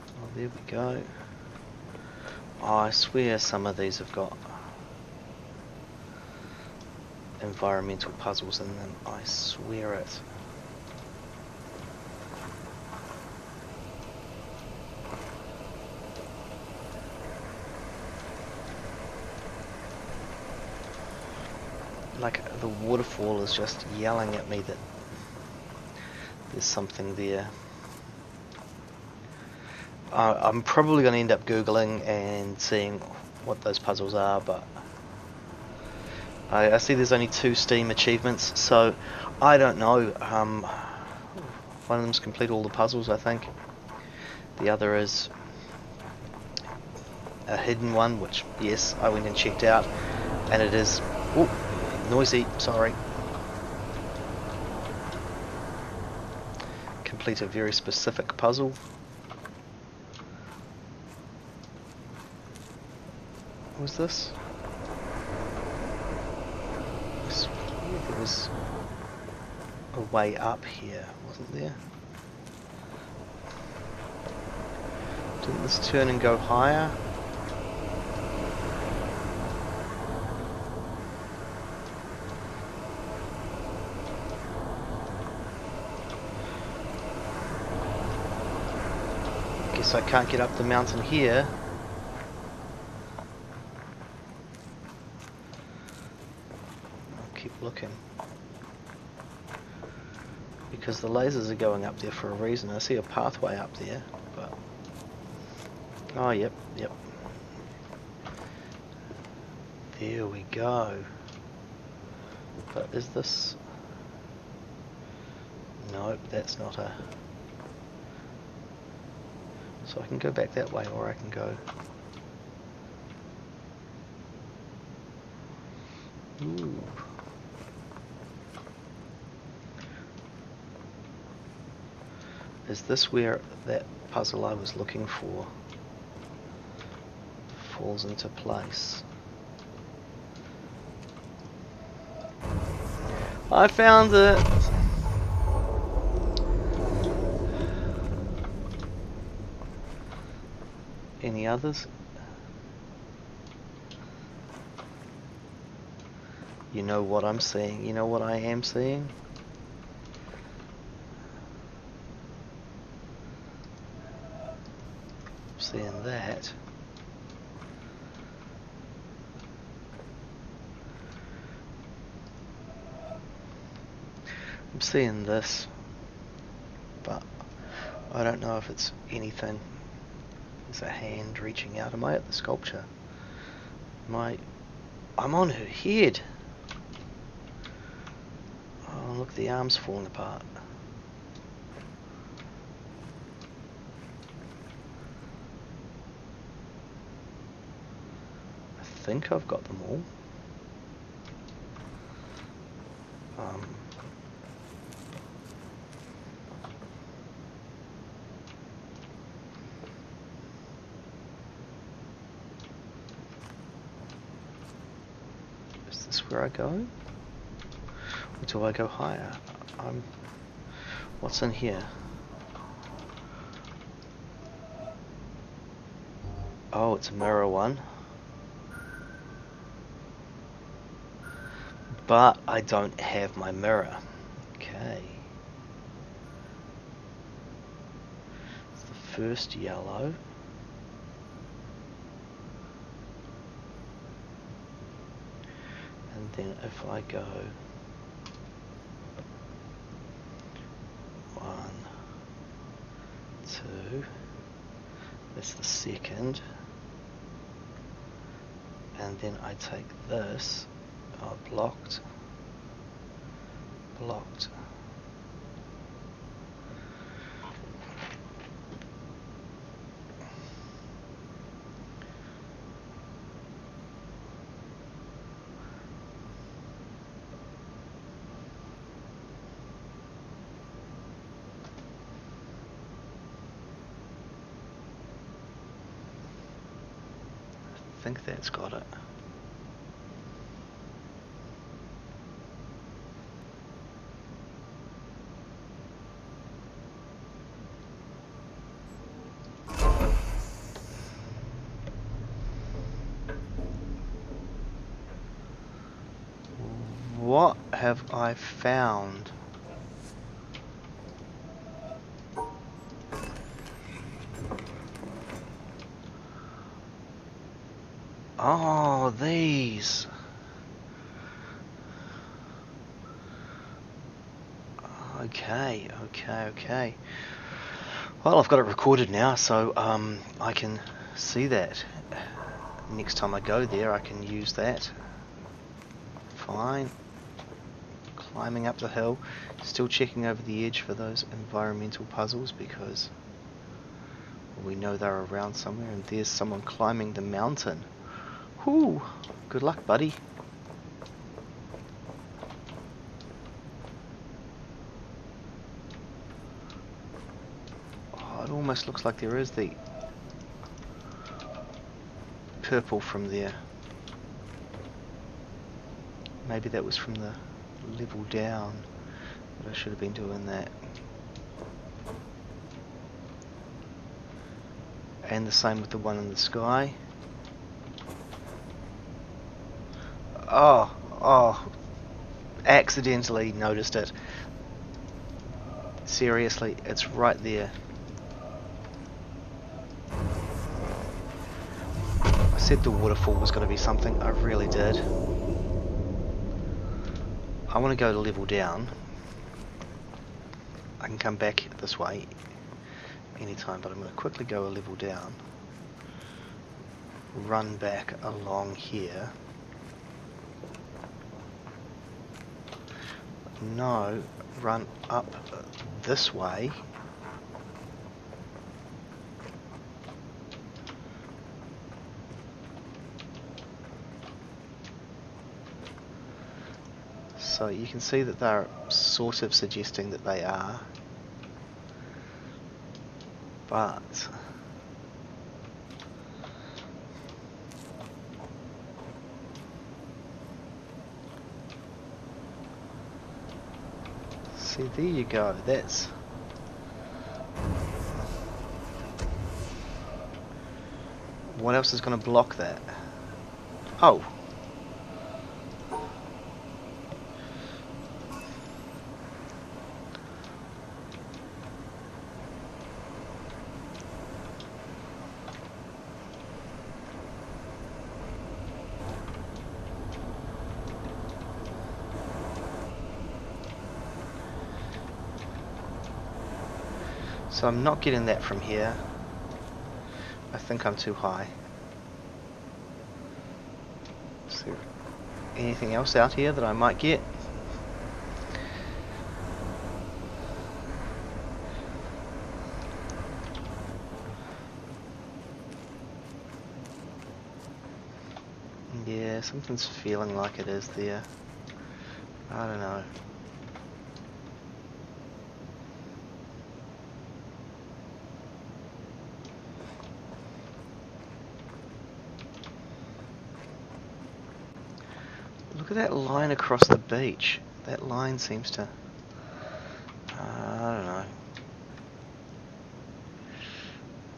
Oh, there we go. Oh, I swear some of these have got environmental puzzles in them. I swear it. Like, the waterfall is just yelling at me that there's something there. I'm probably going to end up Googling and seeing what those puzzles are, but I see there's only 2 Steam achievements, so I don't know. One of them's complete all the puzzles, I think. The other is a hidden one, which, yes, I went and checked out, and it is... Ooh, noisy, sorry. Complete a very specific puzzle. What was this? I swear there was a way up here, wasn't there? Didn't this turn and go higher? Guess I can't get up the mountain here. working. Because the lasers are going up there for a reason. I see a pathway up there, but... Oh, yep. There we go. But is this... Nope, that's not a... So I can go back that way, or I can go... Ooh. Is this where that puzzle I was looking for falls into place? I found it! Any others? You know what I'm seeing? You know what I am seeing? I'm seeing that. I'm seeing this, but I don't know if it's anything. There's a hand reaching out. Am I at the sculpture? I'm on her head. Oh, look, the arm's falling apart. I think I've got them all. Is this where I go? Or do I go higher? What's in here? Oh, it's a mirror one. But I don't have my mirror. Okay. It's the first yellow. And then if I go 1, 2, that's the second. And then I take this. Oh, blocked. I think that's got it. What have I found? Oh, these. Okay. Well, I've got it recorded now, so I can see that. Next time I go there, I can use that. Fine. Climbing up the hill, still checking over the edge for those environmental puzzles because we know they're around somewhere, and there's someone climbing the mountain. Whoo! Good luck, buddy. Oh, it almost looks like there is the purple from there. Maybe that was from the level down, but I should have been doing that. And the same with the one in the sky. Oh, accidentally noticed it. Seriously, it's right there. I said the waterfall was going to be something, I really did. I want to go level down. I can come back this way anytime, but I'm going to quickly go a level down. Run back along here. No, run up this way. So you can see that they're sort of suggesting that they are, but see, there you go. That's what else is going to block that? Oh. So I'm not getting that from here. I think I'm too high. Is there anything else out here that I might get? Yeah, something's feeling like it is there. I don't know. Look at that line across the beach. That line seems to... I don't know.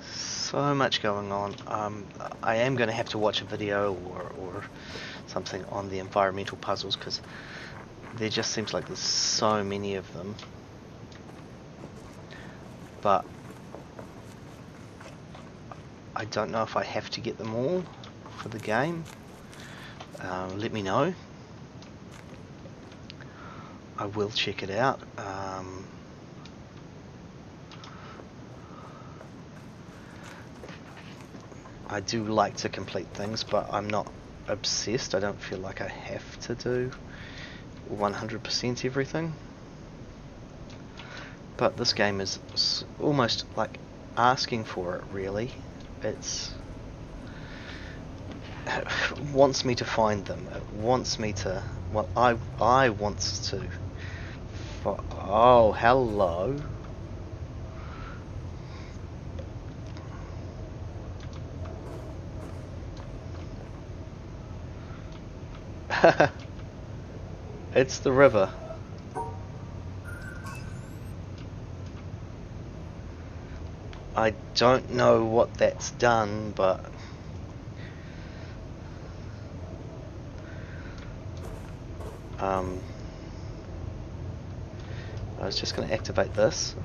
So much going on. I am going to have to watch a video or something on the environmental puzzles, because there just seems like there's so many of them. But I don't know if I have to get them all for the game. Let me know. I will check it out. I do like to complete things, but I'm not obsessed. I don't feel like I have to do 100% everything. But this game is almost like asking for it, really. It wants me to find them. It wants me to... Well, I wants to... Oh, hello. It's the river. I don't know what that's done, but I was just going to activate this,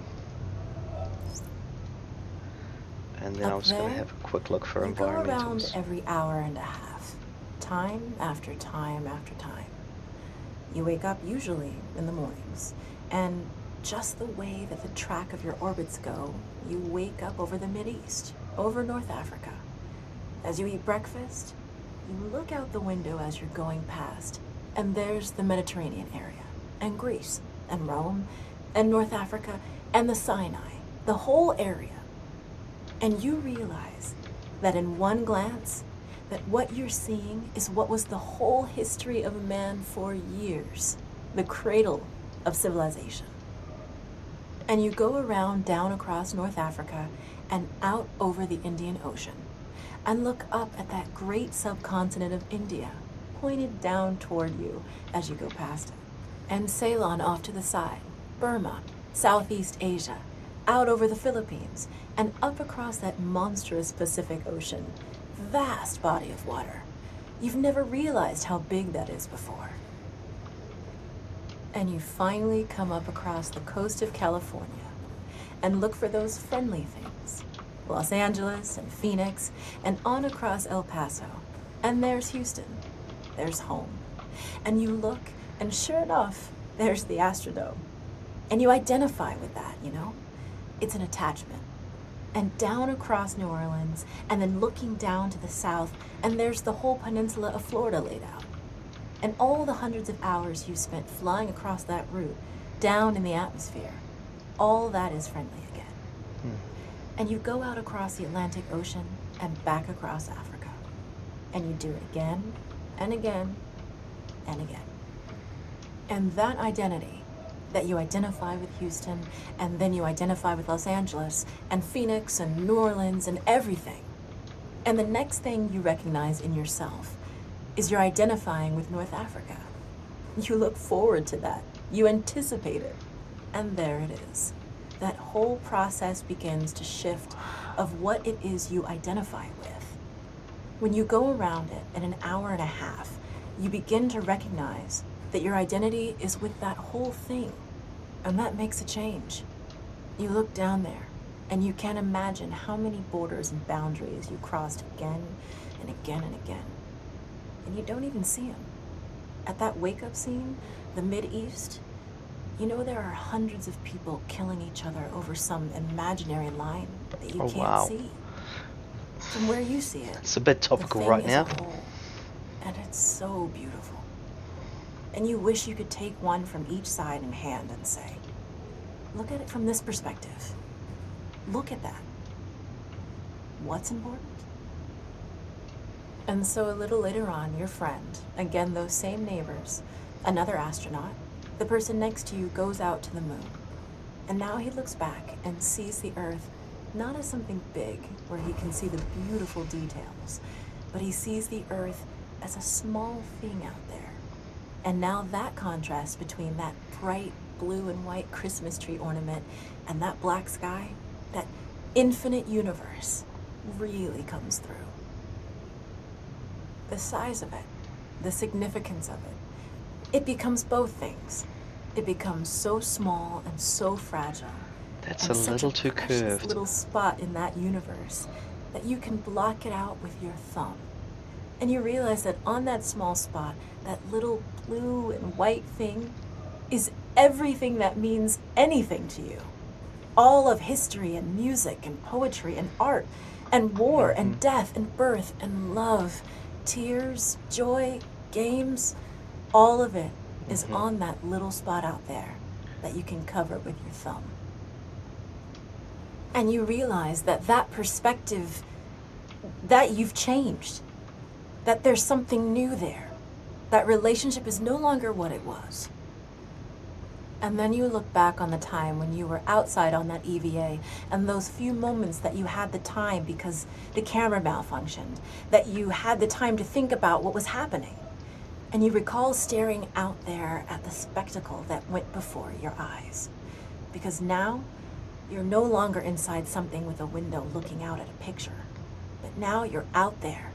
and then I was going to have a quick look for environmentals. You go around every hour and a half, time after time after time. You wake up usually in the mornings, and just the way that the track of your orbits go, you wake up over the Mideast, over North Africa. As you eat breakfast, you look out the window as you're going past, and there's the Mediterranean area, and Greece, and Rome, and North Africa, and the Sinai, the whole area. And you realize that in one glance, that what you're seeing is what was the whole history of man for years, the cradle of civilization. And you go around down across North Africa and out over the Indian Ocean, and look up at that great subcontinent of India, pointed down toward you as you go past it. And Ceylon off to the side, Burma, Southeast Asia, out over the Philippines, and up across that monstrous Pacific Ocean, vast body of water. You've never realized how big that is before. And you finally come up across the coast of California and look for those friendly things. Los Angeles and Phoenix and on across El Paso. And there's Houston. There's home. And you look And sure enough, there's the Astrodome. And you identify with that, you know? It's an attachment. And down across New Orleans, and then looking down to the south, and there's the whole peninsula of Florida laid out. And all the hundreds of hours you spent flying across that route, down in the atmosphere, all that is friendly again. And you go out across the Atlantic Ocean and back across Africa. And you do it again, and again, and again. And that identity, that you identify with Houston, and then you identify with Los Angeles, and Phoenix, and New Orleans, and everything. And the next thing you recognize in yourself is you're identifying with North Africa. You look forward to that. You anticipate it. And there it is. That whole process begins to shift of what it is you identify with. When you go around it in an hour and a half, you begin to recognize that your identity is with that whole thing. And that makes a change. You look down there, and you can't imagine how many borders and boundaries you crossed again and again and again. And you don't even see them. At that wake-up scene, the Mideast, you know there are hundreds of people killing each other over some imaginary line that you Oh, can't wow. see. From where you see it, It's a bit the topical thing right is now. a whole, and it's so beautiful. And you wish you could take one from each side in hand and say, look at it from this perspective. Look at that. What's important? And so a little later on, your friend, again those same neighbors, another astronaut, the person next to you goes out to the moon. And now he looks back and sees the Earth not as something big where he can see the beautiful details, but he sees the Earth as a small thing out there. And now that contrast between that bright blue and white Christmas tree ornament and that black sky, that infinite universe, really comes through. The size of it, the significance of it, it becomes both things. It becomes so small and so fragile. That's and a such little too precious curved. little spot in that universe that you can block it out with your thumb. And you realize that on that small spot, that little blue and white thing is everything that means anything to you. All of history and music and poetry and art and war and death and birth and love, tears, joy, games, all of it is on that little spot out there that you can cover with your thumb. And you realize that that perspective, that you've changed, that there's something new there. That relationship is no longer what it was. And then you look back on the time when you were outside on that EVA and those few moments that you had the time because the camera malfunctioned, that you had the time to think about what was happening. And you recall staring out there at the spectacle that went before your eyes. Because now, you're no longer inside something with a window looking out at a picture. But now you're out there,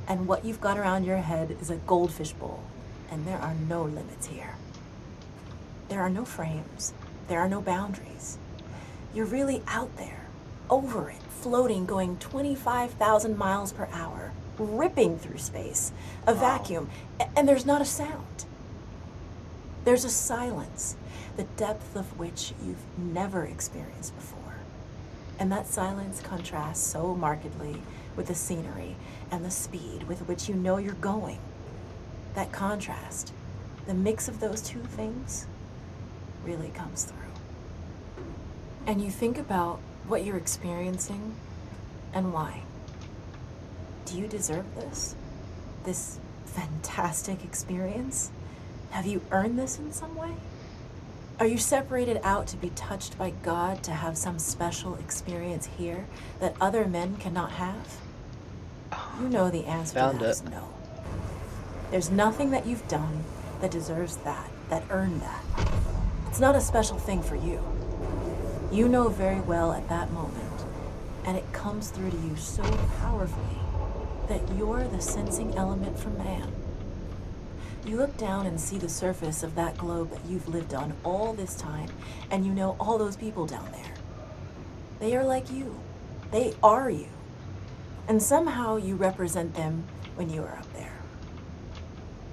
and what you've got around your head is a goldfish bowl, and there are no limits here. There are no frames. There are no boundaries. You're really out there, over it, floating, going 25,000 miles per hour, ripping through space, a vacuum, and there's not a sound. There's a silence, the depth of which you've never experienced before. And that silence contrasts so markedly with the scenery and the speed with which you know you're going. That contrast, the mix of those two things, really comes through. And you think about what you're experiencing and why. Do you deserve this? This fantastic experience? Have you earned this in some way? Are you separated out to be touched by God to have some special experience here that other men cannot have? You know the answer to Found that it. is no. There's nothing that you've done that deserves that earned that. It's not a special thing for you. You know very well at that moment, and it comes through to you so powerfully that you're the sensing element for man. You look down and see the surface of that globe that you've lived on all this time, and you know all those people down there. They are like you. They are you. And somehow you represent them when you are up there.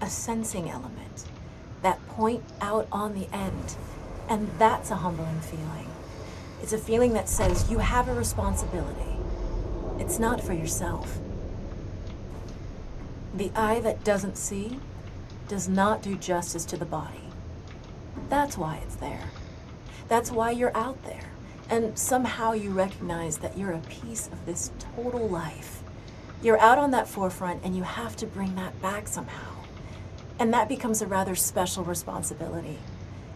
A sensing element, that point out on the end. And that's a humbling feeling. It's a feeling that says you have a responsibility. It's not for yourself. The eye that doesn't see does not do justice to the body. That's why it's there. That's why you're out there. And somehow you recognize that you're a piece of this total life. You're out on that forefront and you have to bring that back somehow. And that becomes a rather special responsibility.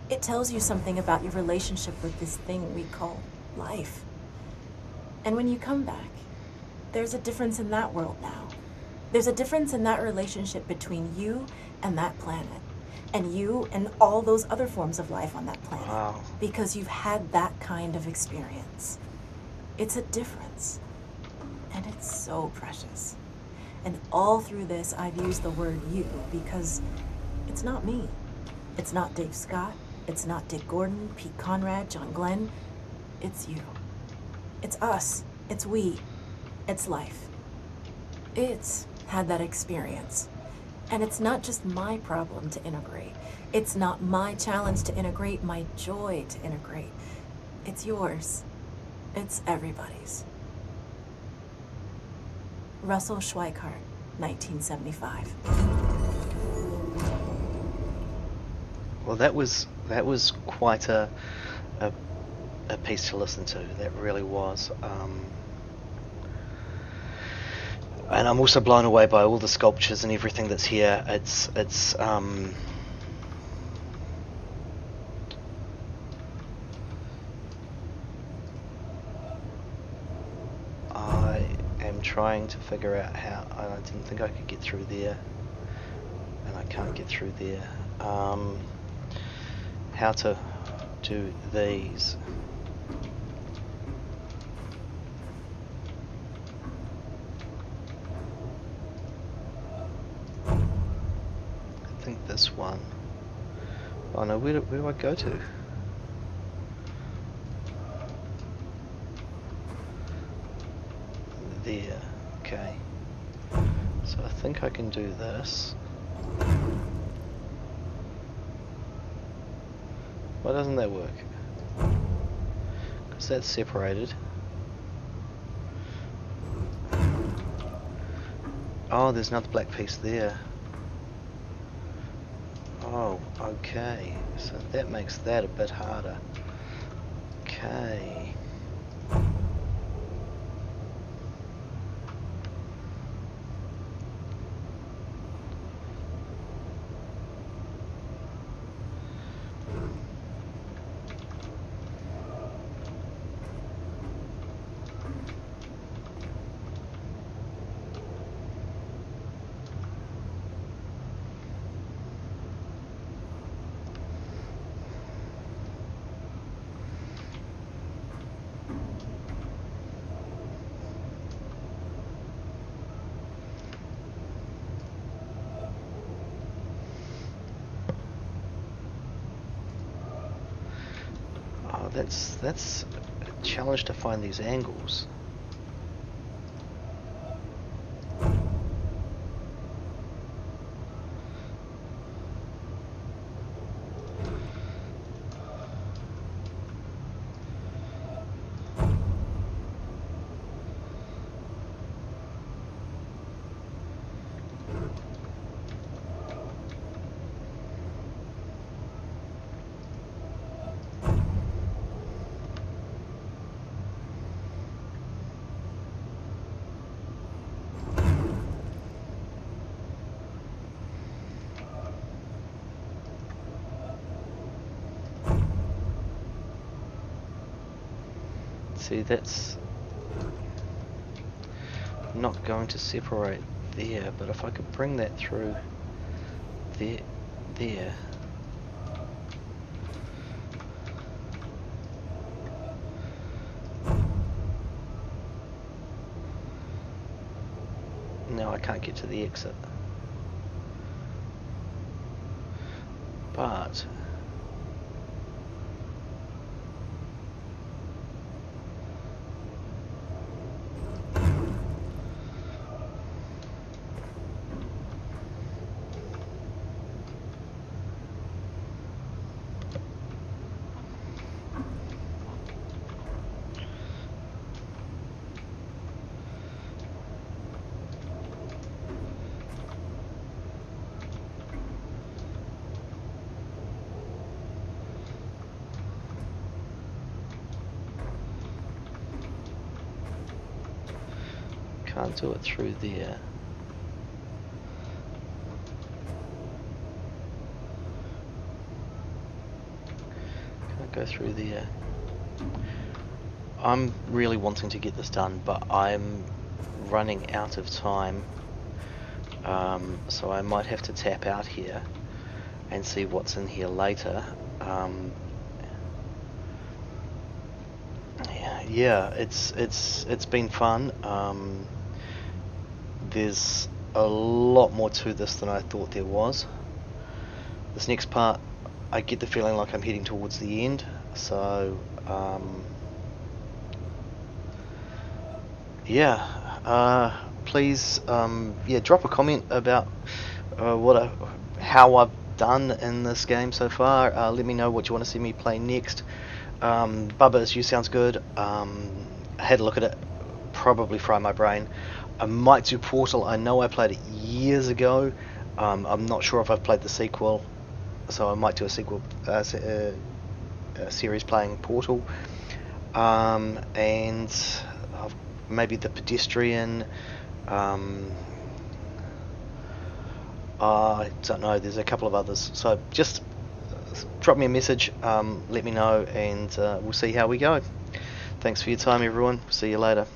It tells you something about your relationship with this thing we call life. And when you come back, there's a difference in that world now. There's a difference in that relationship between you and that planet, and you and all those other forms of life on that planet. Wow. Because you've had that kind of experience. It's a difference. And it's so precious. And all through this, I've used the word you because it's not me. It's not Dave Scott. It's not Dick Gordon, Pete Conrad, John Glenn. It's you. It's us. It's we. It's life. It's had that experience. And it's not just my problem to integrate. It's not my challenge to integrate, my joy to integrate. It's yours. It's everybody's. Russell Schweikart, 1975. Well, that was quite a piece to listen to. That really was. And I'm also blown away by all the sculptures and everything that's here. I am trying to figure out how. I didn't think I could get through there, and I can't get through there. How to do these. I think this one. Oh no, where do I go to? There, okay. So I think I can do this. Why doesn't that work? Because that's separated. Oh, there's another black piece there. Oh, okay. So that makes that a bit harder. Okay. That's a challenge to find these angles. See, that's not going to separate there, but if I could bring that through there. Now I can't get to the exit. But Can't do it through there. Can't go through there. I'm really wanting to get this done, but I'm running out of time. So I might have to tap out here and see what's in here later. Yeah, it's been fun. There's a lot more to this than I thought there was. This next part, I get the feeling like I'm heading towards the end, so yeah. Please, yeah, drop a comment about how I've done in this game so far. Let me know what you want to see me play next. Bubba As You sounds good. I had a look at it, probably fry my brain. I might do Portal. I know I played it years ago. I'm not sure if I've played the sequel, so I might do a sequel series playing Portal. And maybe The Pedestrian. I don't know, there's a couple of others, so just drop me a message, let me know, and we'll see how we go. Thanks for your time, everyone. See you later.